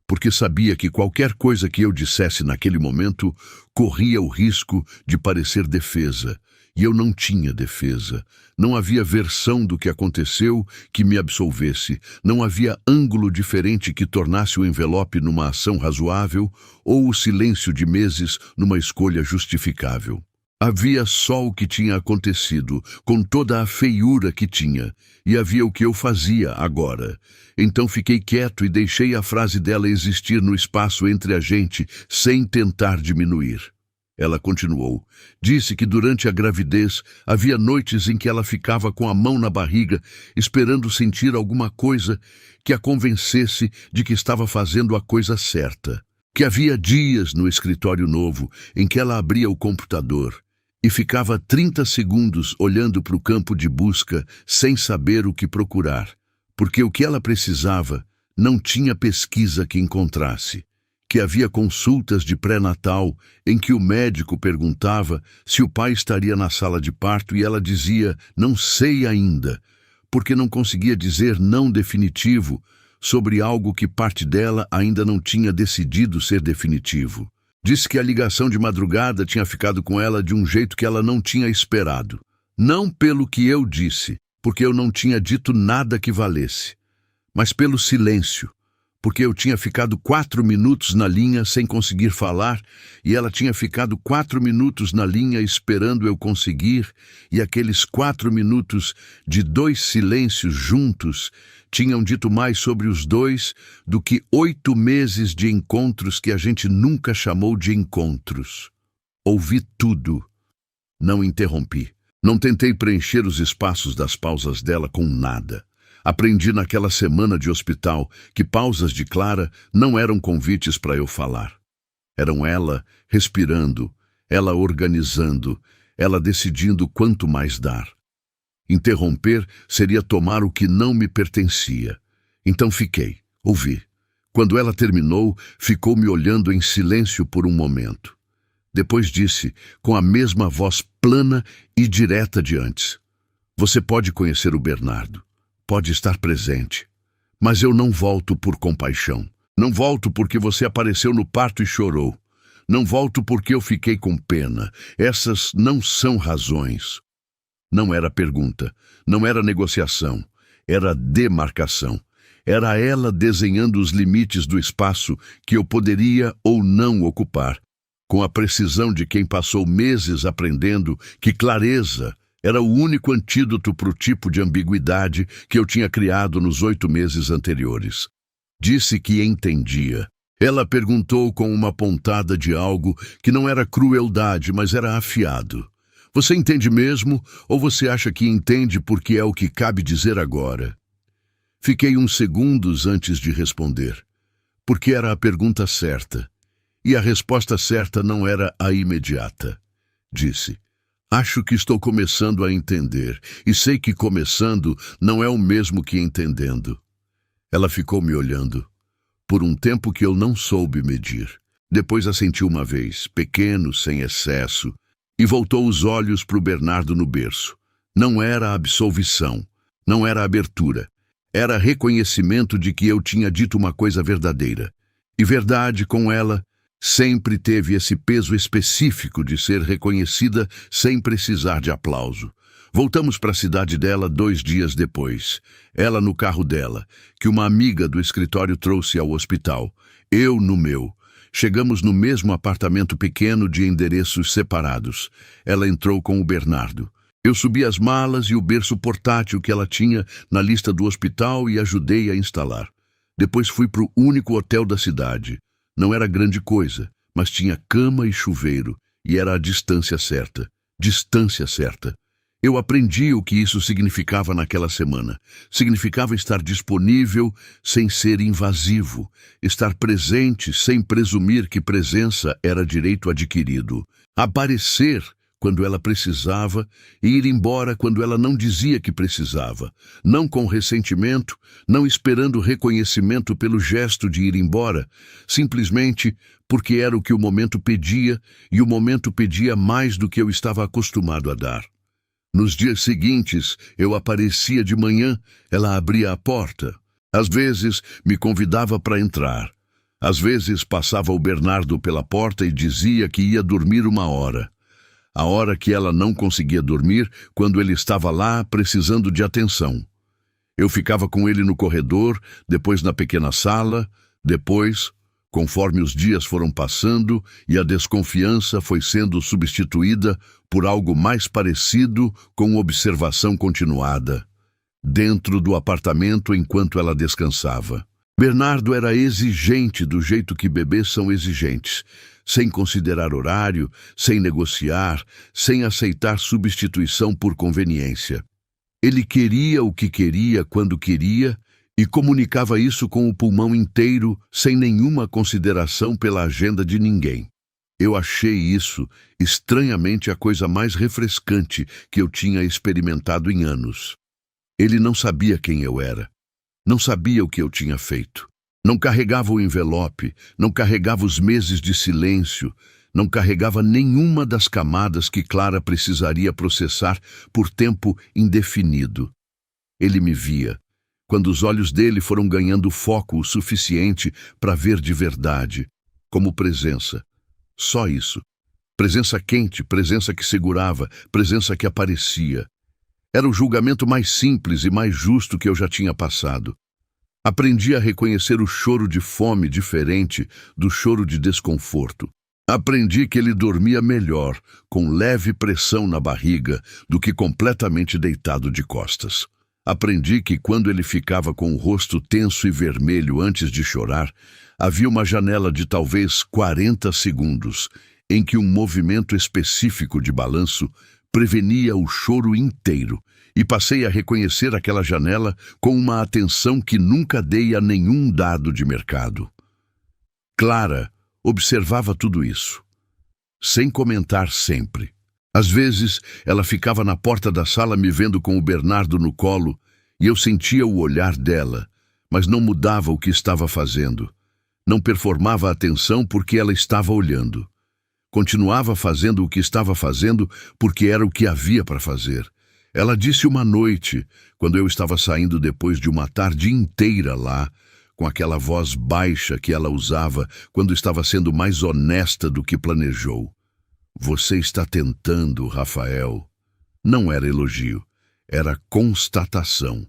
porque sabia que qualquer coisa que eu dissesse naquele momento corria o risco de parecer defesa, e eu não tinha defesa. Não havia versão do que aconteceu que me absolvesse. Não havia ângulo diferente que tornasse o envelope numa ação razoável ou o silêncio de meses numa escolha justificável. Havia só o que tinha acontecido, com toda a feiura que tinha, e havia o que eu fazia agora. Então fiquei quieto e deixei a frase dela existir no espaço entre a gente, sem tentar diminuir. Ela continuou. Disse que durante a gravidez havia noites em que ela ficava com a mão na barriga, esperando sentir alguma coisa que a convencesse de que estava fazendo a coisa certa. Que havia dias no escritório novo em que ela abria o computador e ficava 30 segundos olhando para o campo de busca sem saber o que procurar, porque o que ela precisava não tinha pesquisa que encontrasse. Que havia consultas de pré-natal em que o médico perguntava se o pai estaria na sala de parto e ela dizia, não sei ainda, porque não conseguia dizer não definitivo sobre algo que parte dela ainda não tinha decidido ser definitivo. Disse que a ligação de madrugada tinha ficado com ela de um jeito que ela não tinha esperado. Não pelo que eu disse, porque eu não tinha dito nada que valesse, mas pelo silêncio. Porque eu tinha ficado 4 minutos na linha sem conseguir falar, e ela tinha ficado 4 minutos na linha esperando eu conseguir, e aqueles 4 minutos de 2 silêncios juntos tinham dito mais sobre os dois do que 8 meses de encontros que a gente nunca chamou de encontros. Ouvi tudo. Não interrompi. Não tentei preencher os espaços das pausas dela com nada. Aprendi naquela semana de hospital que pausas de Clara não eram convites para eu falar. Eram ela respirando, ela organizando, ela decidindo quanto mais dar. Interromper seria tomar o que não me pertencia. Então fiquei, ouvi. Quando ela terminou, ficou me olhando em silêncio por um momento. Depois disse, com a mesma voz plana e direta de antes: "Você pode conhecer o Bernardo. Pode estar presente, mas eu não volto por compaixão. Não volto porque você apareceu no parto e chorou. Não volto porque eu fiquei com pena. Essas não são razões." Não era pergunta, não era negociação, era demarcação. Era ela desenhando os limites do espaço que eu poderia ou não ocupar, com a precisão de quem passou meses aprendendo que clareza era o único antídoto para o tipo de ambiguidade que eu tinha criado nos 8 meses anteriores. Disse que entendia. Ela perguntou com uma pontada de algo que não era crueldade, mas era afiado. "Você entende mesmo, ou você acha que entende porque é o que cabe dizer agora?" Fiquei uns segundos antes de responder, porque era a pergunta certa, e a resposta certa não era a imediata. disse. Acho que estou começando a entender, e sei que começando não é o mesmo que entendendo. Ela ficou me olhando, por um tempo que eu não soube medir. Depois assentiu uma vez, pequeno, sem excesso, e voltou os olhos para o Bernardo no berço. Não era absolvição, não era abertura. Era reconhecimento de que eu tinha dito uma coisa verdadeira. E verdade, com ela, sempre teve esse peso específico de ser reconhecida sem precisar de aplauso. Voltamos para a cidade dela 2 dias depois. Ela no carro dela, que uma amiga do escritório trouxe ao hospital. Eu no meu. Chegamos no mesmo apartamento pequeno de endereços separados. Ela entrou com o Bernardo. Eu subi as malas e o berço portátil que ela tinha na lista do hospital e ajudei a instalar. Depois fui para o único hotel da cidade. Não era grande coisa, mas tinha cama e chuveiro, e era a distância certa. Distância certa. Eu aprendi o que isso significava naquela semana. Significava estar disponível sem ser invasivo, estar presente sem presumir que presença era direito adquirido, aparecer quando ela precisava e ir embora quando ela não dizia que precisava, não com ressentimento, não esperando reconhecimento pelo gesto de ir embora, simplesmente porque era o que o momento pedia e o momento pedia mais do que eu estava acostumado a dar. Nos dias seguintes, eu aparecia de manhã, ela abria a porta. Às vezes, me convidava para entrar. Às vezes, passava o Bernardo pela porta e dizia que ia dormir 1 hora. A hora que ela não conseguia dormir, quando ele estava lá precisando de atenção. Eu ficava com ele no corredor, depois na pequena sala, depois, conforme os dias foram passando e a desconfiança foi sendo substituída por algo mais parecido com observação continuada, dentro do apartamento enquanto ela descansava. Bernardo era exigente do jeito que bebês são exigentes, sem considerar horário, sem negociar, sem aceitar substituição por conveniência. Ele queria o que queria quando queria e comunicava isso com o pulmão inteiro, sem nenhuma consideração pela agenda de ninguém. Eu achei isso, estranhamente, a coisa mais refrescante que eu tinha experimentado em anos. Ele não sabia quem eu era. Não sabia o que eu tinha feito. Não carregava o envelope, não carregava os meses de silêncio, não carregava nenhuma das camadas que Clara precisaria processar por tempo indefinido. Ele me via, quando os olhos dele foram ganhando foco o suficiente para ver de verdade, como presença. Só isso. Presença quente, presença que segurava, presença que aparecia. Era o julgamento mais simples e mais justo que eu já tinha passado. Aprendi a reconhecer o choro de fome diferente do choro de desconforto. Aprendi que ele dormia melhor, com leve pressão na barriga, do que completamente deitado de costas. Aprendi que quando ele ficava com o rosto tenso e vermelho antes de chorar, havia uma janela de talvez 40 segundos, em que um movimento específico de balanço prevenia o choro inteiro, e passei a reconhecer aquela janela com uma atenção que nunca dei a nenhum dado de mercado. Clara observava tudo isso, sem comentar sempre. Às vezes, ela ficava na porta da sala me vendo com o Bernardo no colo, e eu sentia o olhar dela, mas não mudava o que estava fazendo. Não performava atenção porque ela estava olhando. Continuava fazendo o que estava fazendo porque era o que havia para fazer. Ela disse uma noite, quando eu estava saindo depois de uma tarde inteira lá, com aquela voz baixa que ela usava quando estava sendo mais honesta do que planejou. Você está tentando, Rafael. Não era elogio, era constatação.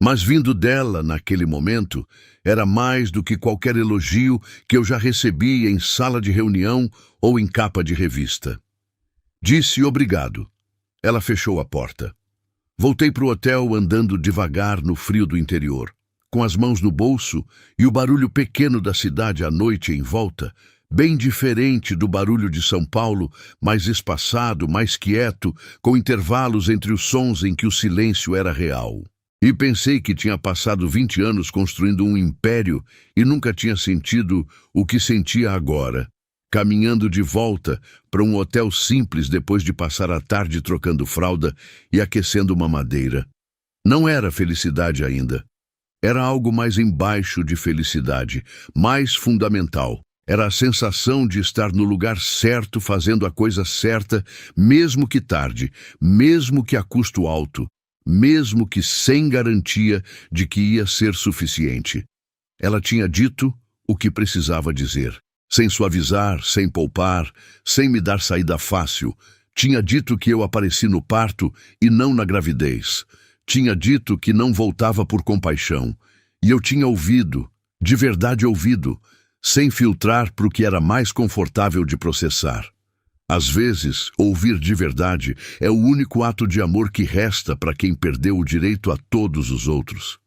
Mas vindo dela, naquele momento, era mais do que qualquer elogio que eu já recebia em sala de reunião ou em capa de revista. Disse obrigado. Ela fechou a porta. Voltei para o hotel andando devagar no frio do interior, com as mãos no bolso e o barulho pequeno da cidade à noite em volta, bem diferente do barulho de São Paulo, mais espaçado, mais quieto, com intervalos entre os sons em que o silêncio era real. E pensei que tinha passado 20 anos construindo um império e nunca tinha sentido o que sentia agora. caminhando de volta para um hotel simples depois de passar a tarde trocando fralda e aquecendo uma madeira. Não era felicidade ainda. Era algo mais embaixo de felicidade, mais fundamental. Era a sensação de estar no lugar certo, fazendo a coisa certa, mesmo que tarde, mesmo que a custo alto, mesmo que sem garantia de que ia ser suficiente. Ela tinha dito o que precisava dizer, sem suavizar, sem poupar, sem me dar saída fácil. Tinha dito que eu apareci no parto e não na gravidez. Tinha dito que não voltava por compaixão. E eu tinha ouvido, de verdade ouvido, sem filtrar para o que era mais confortável de processar. Às vezes, ouvir de verdade é o único ato de amor que resta para quem perdeu o direito a todos os outros.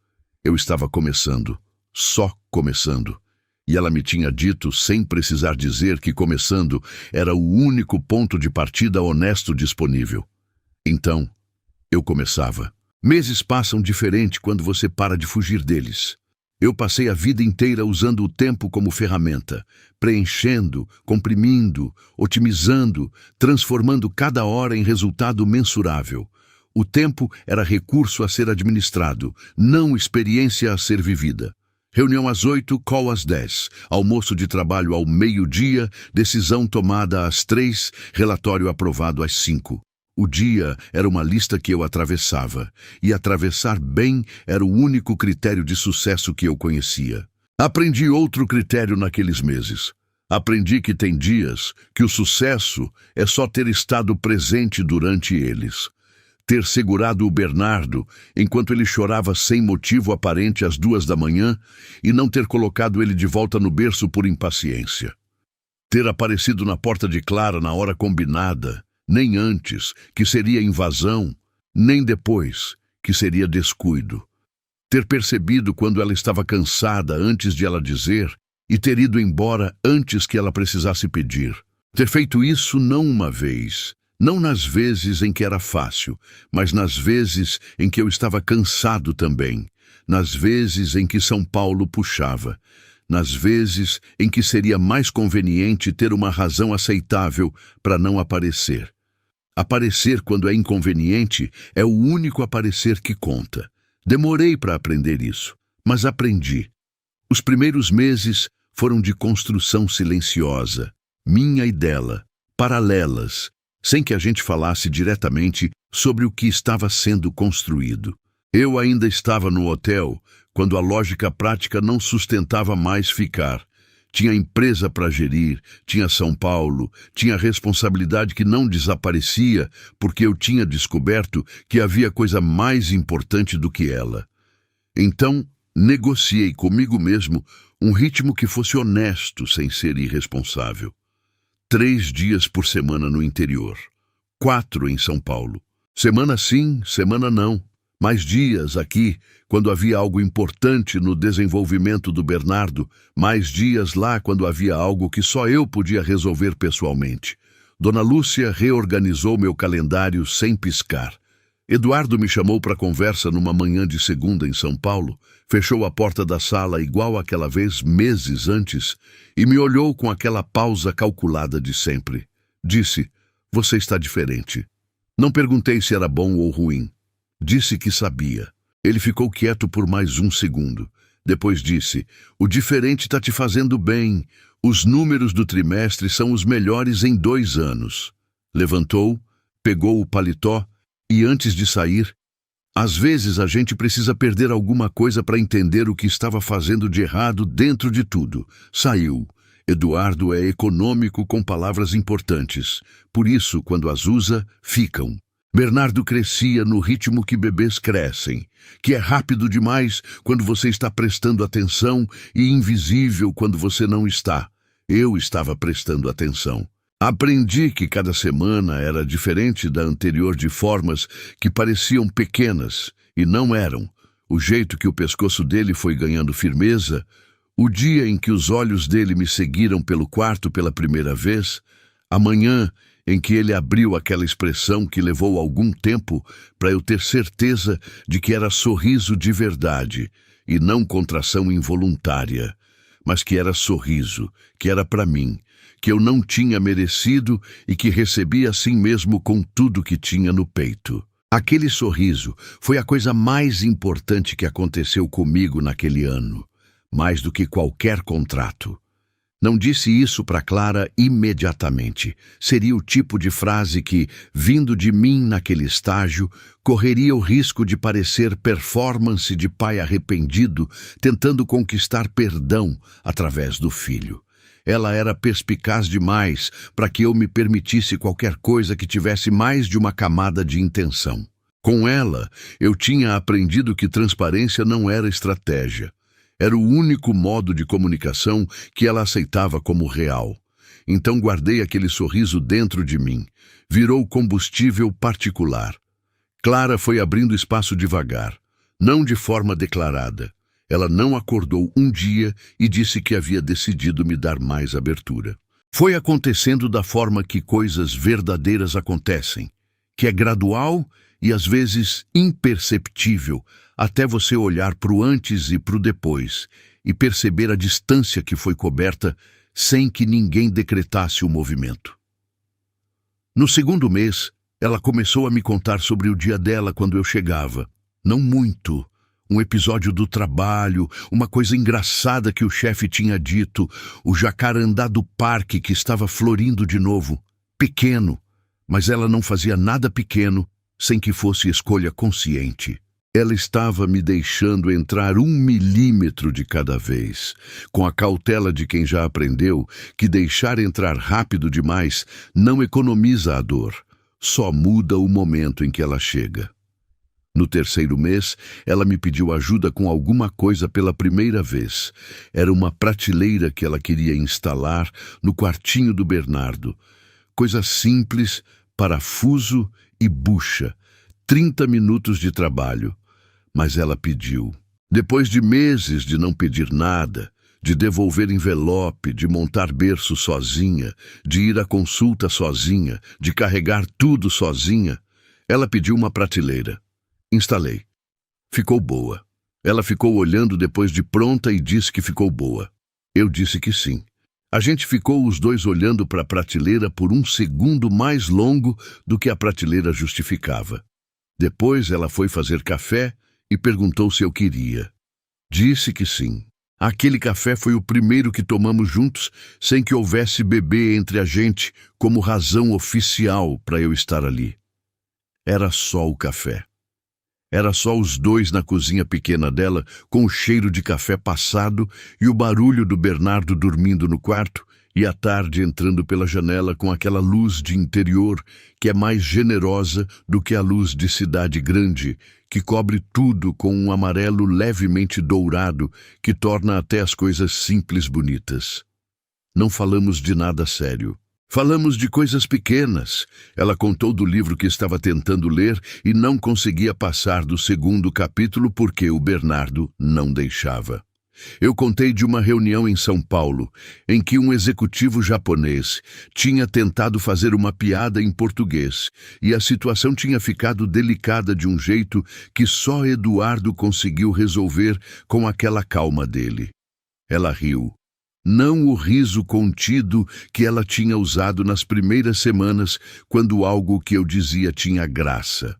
Eu estava começando, só começando. E ela me tinha dito, sem precisar dizer, que começando era o único ponto de partida honesto disponível. Então, eu começava. Meses passam diferente quando você para de fugir deles. Eu passei a vida inteira usando o tempo como ferramenta, preenchendo, comprimindo, otimizando, transformando cada hora em resultado mensurável. O tempo era recurso a ser administrado, não experiência a ser vivida. Reunião às 8, call às 10, almoço de trabalho ao meio-dia, decisão tomada às 3, relatório aprovado às 5. O dia era uma lista que eu atravessava, e atravessar bem era o único critério de sucesso que eu conhecia. Aprendi outro critério naqueles meses. Aprendi que tem dias que o sucesso é só ter estado presente durante eles. Ter segurado o Bernardo enquanto ele chorava sem motivo aparente às 2 da manhã e não ter colocado ele de volta no berço por impaciência. Ter aparecido na porta de Clara na hora combinada, nem antes, que seria invasão, nem depois, que seria descuido. Ter percebido quando ela estava cansada antes de ela dizer e ter ido embora antes que ela precisasse pedir. Ter feito isso não uma vez, não nas vezes em que era fácil, mas nas vezes em que eu estava cansado também, nas vezes em que São Paulo puxava, nas vezes em que seria mais conveniente ter uma razão aceitável para não aparecer. Aparecer quando é inconveniente é o único aparecer que conta. Demorei para aprender isso, mas aprendi. Os primeiros meses foram de construção silenciosa, minha e dela, paralelas, sem que a gente falasse diretamente sobre o que estava sendo construído. Eu ainda estava no hotel quando a lógica prática não sustentava mais ficar. Tinha empresa para gerir, tinha São Paulo, tinha responsabilidade que não desaparecia porque eu tinha descoberto que havia coisa mais importante do que ela. Então, negociei comigo mesmo um ritmo que fosse honesto sem ser irresponsável. 3 dias por semana no interior, 4 em São Paulo. Semana sim, semana não. Mais dias aqui, quando havia algo importante no desenvolvimento do Bernardo, mais dias lá quando havia algo que só eu podia resolver pessoalmente. Dona Lúcia reorganizou meu calendário sem piscar. Eduardo me chamou para conversa numa manhã de segunda em São Paulo, fechou a porta da sala igual àquela vez meses antes e me olhou com aquela pausa calculada de sempre. Disse, você está diferente. Não perguntei se era bom ou ruim. Disse que sabia. Ele ficou quieto por mais 1 segundo. Depois disse, o diferente está te fazendo bem. Os números do trimestre são os melhores em 2 anos. Levantou, pegou o paletó e antes de sair, às vezes a gente precisa perder alguma coisa para entender o que estava fazendo de errado dentro de tudo. Saiu. Eduardo é econômico com palavras importantes. Por isso, quando as usa, ficam. Bernardo crescia no ritmo que bebês crescem, que é rápido demais quando você está prestando atenção e invisível quando você não está. Eu estava prestando atenção. Aprendi que cada semana era diferente da anterior de formas que pareciam pequenas e não eram. O jeito que o pescoço dele foi ganhando firmeza, o dia em que os olhos dele me seguiram pelo quarto pela primeira vez, a manhã em que ele abriu aquela expressão que levou algum tempo para eu ter certeza de que era sorriso de verdade e não contração involuntária, mas que era sorriso, que era para mim, que eu não tinha merecido e que recebi assim mesmo com tudo que tinha no peito. Aquele sorriso foi a coisa mais importante que aconteceu comigo naquele ano, mais do que qualquer contrato. Não disse isso para Clara imediatamente. Seria o tipo de frase que, vindo de mim naquele estágio, correria o risco de parecer performance de pai arrependido, tentando conquistar perdão através do filho. Ela era perspicaz demais para que eu me permitisse qualquer coisa que tivesse mais de uma camada de intenção. Com ela, eu tinha aprendido que transparência não era estratégia. Era o único modo de comunicação que ela aceitava como real. Então guardei aquele sorriso dentro de mim. Virou combustível particular. Clara foi abrindo espaço devagar, não de forma declarada. Ela não acordou um dia e disse que havia decidido me dar mais abertura. Foi acontecendo da forma que coisas verdadeiras acontecem, que é gradual e às vezes imperceptível, até você olhar para o antes e para o depois e perceber a distância que foi coberta sem que ninguém decretasse o movimento. No segundo mês, ela começou a me contar sobre o dia dela quando eu chegava. Não muito. Um episódio do trabalho, uma coisa engraçada que o chefe tinha dito, o jacarandá do parque que estava florindo de novo. Pequeno, mas ela não fazia nada pequeno sem que fosse escolha consciente. Ela estava me deixando entrar 1 milímetro de cada vez, com a cautela de quem já aprendeu que deixar entrar rápido demais não economiza a dor, só muda o momento em que ela chega. No terceiro mês, ela me pediu ajuda com alguma coisa pela primeira vez. Era uma prateleira que ela queria instalar no quartinho do Bernardo. Coisa simples, parafuso e bucha. 30 minutos de trabalho. Mas ela pediu. Depois de meses de não pedir nada, de devolver envelope, de montar berço sozinha, de ir à consulta sozinha, de carregar tudo sozinha, ela pediu uma prateleira. Instalei. Ficou boa. Ela ficou olhando depois de pronta e disse que ficou boa. Eu disse que sim. A gente ficou os dois olhando para a prateleira por 1 segundo mais longo do que a prateleira justificava. Depois ela foi fazer café e perguntou se eu queria. Disse que sim. Aquele café foi o primeiro que tomamos juntos sem que houvesse bebê entre a gente como razão oficial para eu estar ali. Era só o café. Era só os dois na cozinha pequena dela, com o cheiro de café passado e o barulho do Bernardo dormindo no quarto, e a tarde entrando pela janela com aquela luz de interior que é mais generosa do que a luz de cidade grande, que cobre tudo com um amarelo levemente dourado que torna até as coisas simples bonitas. Não falamos de nada sério. Falamos de coisas pequenas. Ela contou do livro que estava tentando ler e não conseguia passar do 2º capítulo porque o Bernardo não deixava. Eu contei de uma reunião em São Paulo, em que um executivo japonês tinha tentado fazer uma piada em português e a situação tinha ficado delicada de um jeito que só Eduardo conseguiu resolver com aquela calma dele. Ela riu. Não o riso contido que ela tinha usado nas primeiras semanas, quando algo que eu dizia tinha graça.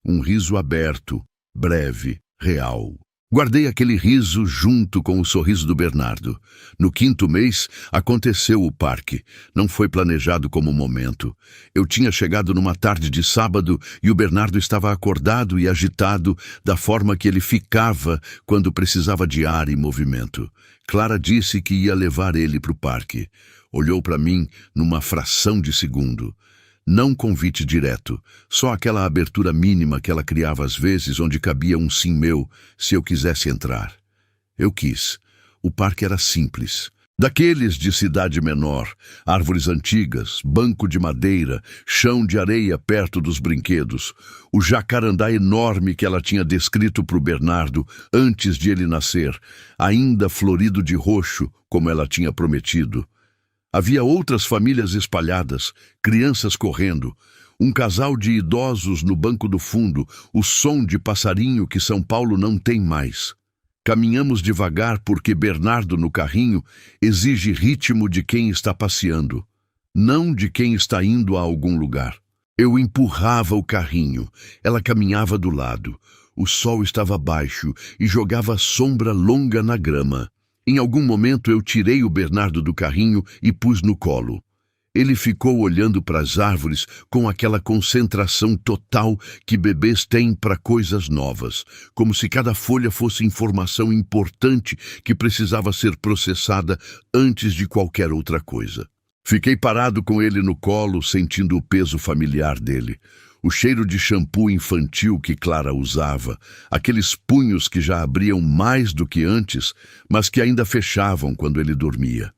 Um riso aberto, breve, real. Guardei aquele riso junto com o sorriso do Bernardo. No 5º mês, aconteceu o parque. Não foi planejado como momento. Eu tinha chegado numa tarde de sábado e o Bernardo estava acordado e agitado da forma que ele ficava quando precisava de ar e movimento. Clara disse que ia levar ele para o parque. Olhou para mim numa fração de segundo. Não convite direto, só aquela abertura mínima que ela criava às vezes onde cabia um sim meu, se eu quisesse entrar. Eu quis. O parque era simples. Daqueles de cidade menor, árvores antigas, banco de madeira, chão de areia perto dos brinquedos, o jacarandá enorme que ela tinha descrito para o Bernardo antes de ele nascer, ainda florido de roxo, como ela tinha prometido. Havia outras famílias espalhadas, crianças correndo, um casal de idosos no banco do fundo, o som de passarinho que São Paulo não tem mais. Caminhamos devagar porque Bernardo no carrinho exige ritmo de quem está passeando, não de quem está indo a algum lugar. Eu empurrava o carrinho, ela caminhava do lado. O sol estava baixo e jogava sombra longa na grama. Em algum momento eu tirei o Bernardo do carrinho e pus no colo. Ele ficou olhando para as árvores com aquela concentração total que bebês têm para coisas novas, como se cada folha fosse informação importante que precisava ser processada antes de qualquer outra coisa. Fiquei parado com ele no colo, sentindo o peso familiar dele. O cheiro de shampoo infantil que Clara usava, aqueles punhos que já abriam mais do que antes, mas que ainda fechavam quando ele dormia.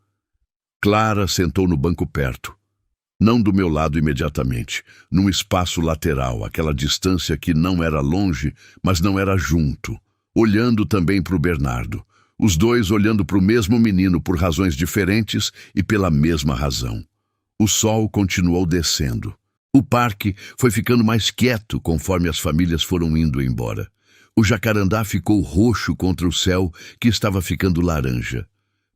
Clara sentou no banco perto. Não do meu lado imediatamente, num espaço lateral, aquela distância que não era longe, mas não era junto, olhando também para o Bernardo. Os dois olhando para o mesmo menino por razões diferentes e pela mesma razão. O sol continuou descendo. O parque foi ficando mais quieto conforme as famílias foram indo embora. O jacarandá ficou roxo contra o céu, que estava ficando laranja.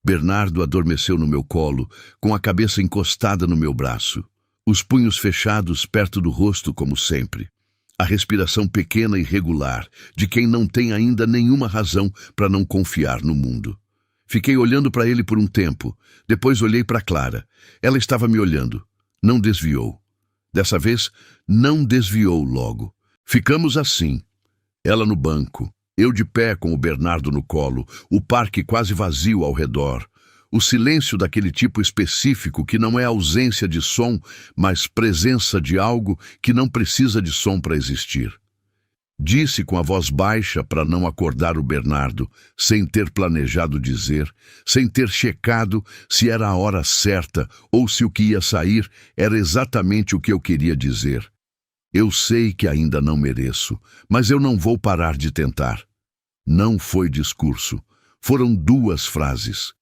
Bernardo adormeceu no meu colo, com a cabeça encostada no meu braço. Os punhos fechados perto do rosto, como sempre. A respiração pequena e regular, de quem não tem ainda nenhuma razão para não confiar no mundo. Fiquei olhando para ele por um tempo. Depois olhei para Clara. Ela estava me olhando. Não desviou. Dessa vez, não desviou logo. Ficamos assim. Ela no banco, eu de pé com o Bernardo no colo, o parque quase vazio ao redor. O silêncio daquele tipo específico que não é ausência de som, mas presença de algo que não precisa de som para existir. Disse com a voz baixa para não acordar o Bernardo, sem ter planejado dizer, sem ter checado se era a hora certa ou se o que ia sair era exatamente o que eu queria dizer. Eu sei que ainda não mereço, mas eu não vou parar de tentar. Não foi discurso. Foram 2 frases.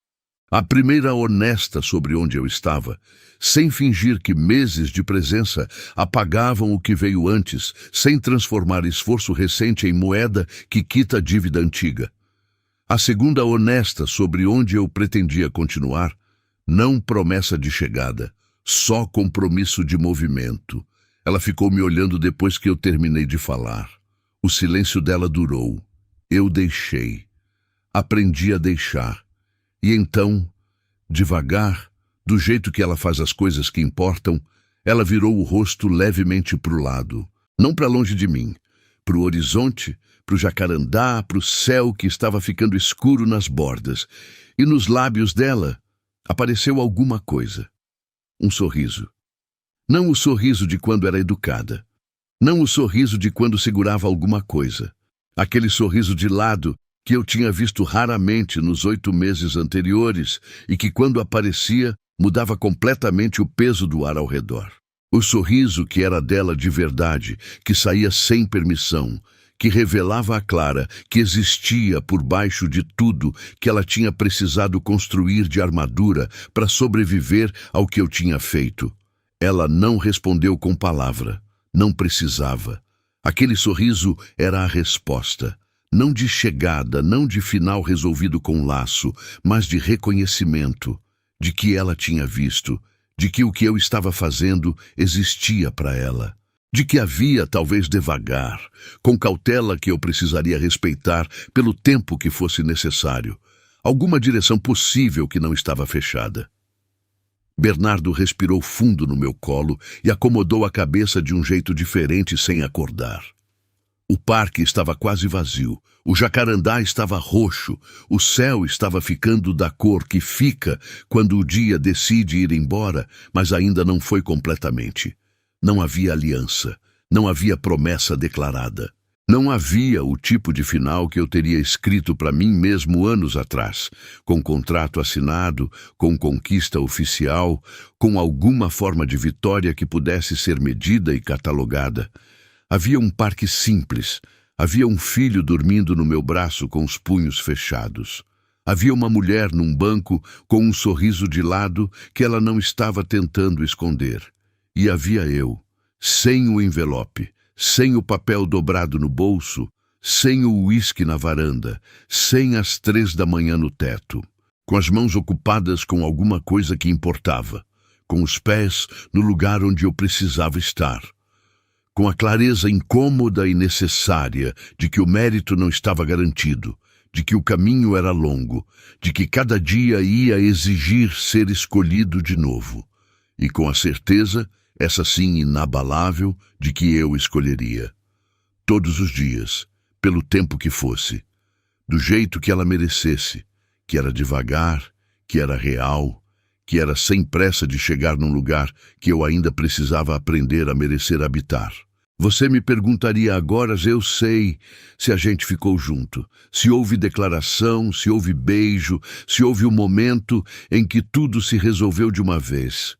A primeira honesta sobre onde eu estava, sem fingir que meses de presença apagavam o que veio antes, sem transformar esforço recente em moeda que quita dívida antiga. A segunda honesta sobre onde eu pretendia continuar, não promessa de chegada, só compromisso de movimento. Ela ficou me olhando depois que eu terminei de falar. O silêncio dela durou. Eu deixei. Aprendi a deixar. E então, devagar, do jeito que ela faz as coisas que importam, ela virou o rosto levemente para o lado. Não para longe de mim. Para o horizonte, para o jacarandá, para o céu que estava ficando escuro nas bordas. E nos lábios dela apareceu alguma coisa. Um sorriso. Não o sorriso de quando era educada. Não o sorriso de quando segurava alguma coisa. Aquele sorriso de lado que eu tinha visto raramente nos 8 meses anteriores e que, quando aparecia, mudava completamente o peso do ar ao redor. O sorriso que era dela de verdade, que saía sem permissão, que revelava a Clara que existia por baixo de tudo que ela tinha precisado construir de armadura para sobreviver ao que eu tinha feito. Ela não respondeu com palavra, não precisava. Aquele sorriso era a resposta. Não de chegada, não de final resolvido com laço, mas de reconhecimento, de que ela tinha visto, de que o que eu estava fazendo existia para ela, de que havia, talvez devagar, com cautela que eu precisaria respeitar pelo tempo que fosse necessário, alguma direção possível que não estava fechada. Bernardo respirou fundo no meu colo e acomodou a cabeça de um jeito diferente sem acordar. O parque estava quase vazio, o jacarandá estava roxo, o céu estava ficando da cor que fica quando o dia decide ir embora, mas ainda não foi completamente. Não havia aliança, não havia promessa declarada. Não havia o tipo de final que eu teria escrito para mim mesmo anos atrás, com contrato assinado, com conquista oficial, com alguma forma de vitória que pudesse ser medida e catalogada. Havia um parque simples, havia um filho dormindo no meu braço com os punhos fechados. Havia uma mulher num banco com um sorriso de lado que ela não estava tentando esconder. E havia eu, sem o envelope, sem o papel dobrado no bolso, sem o uísque na varanda, sem as 3 da manhã no teto, com as mãos ocupadas com alguma coisa que importava, com os pés no lugar onde eu precisava estar, com a clareza incômoda e necessária de que o mérito não estava garantido, de que o caminho era longo, de que cada dia ia exigir ser escolhido de novo, e com a certeza, essa sim inabalável, de que eu escolheria. Todos os dias, pelo tempo que fosse, do jeito que ela merecesse, que era devagar, que era real, que era sem pressa de chegar num lugar que eu ainda precisava aprender a merecer habitar. Você me perguntaria agora, eu sei, se a gente ficou junto, se houve declaração, se houve beijo, se houve um momento em que tudo se resolveu de uma vez.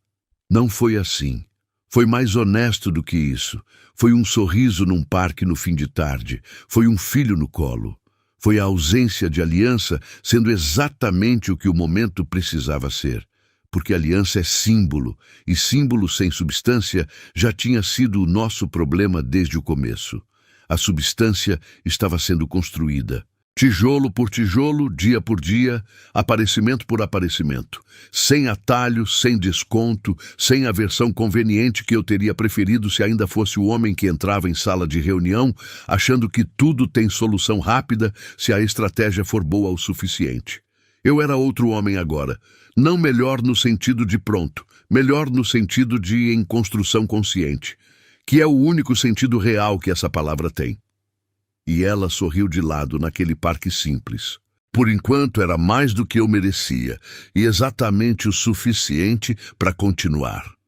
Não foi assim. Foi mais honesto do que isso. Foi um sorriso num parque no fim de tarde. Foi um filho no colo. Foi a ausência de aliança sendo exatamente o que o momento precisava ser. Porque aliança é símbolo, e símbolo sem substância já tinha sido o nosso problema desde o começo. A substância estava sendo construída. Tijolo por tijolo, dia por dia, aparecimento por aparecimento. Sem atalho, sem desconto, sem a versão conveniente que eu teria preferido se ainda fosse o homem que entrava em sala de reunião, achando que tudo tem solução rápida se a estratégia for boa o suficiente. Eu era outro homem agora. Não melhor no sentido de pronto, melhor no sentido de em construção consciente, que é o único sentido real que essa palavra tem. E ela sorriu de lado naquele parque simples. Por enquanto era mais do que eu merecia, e exatamente o suficiente para continuar.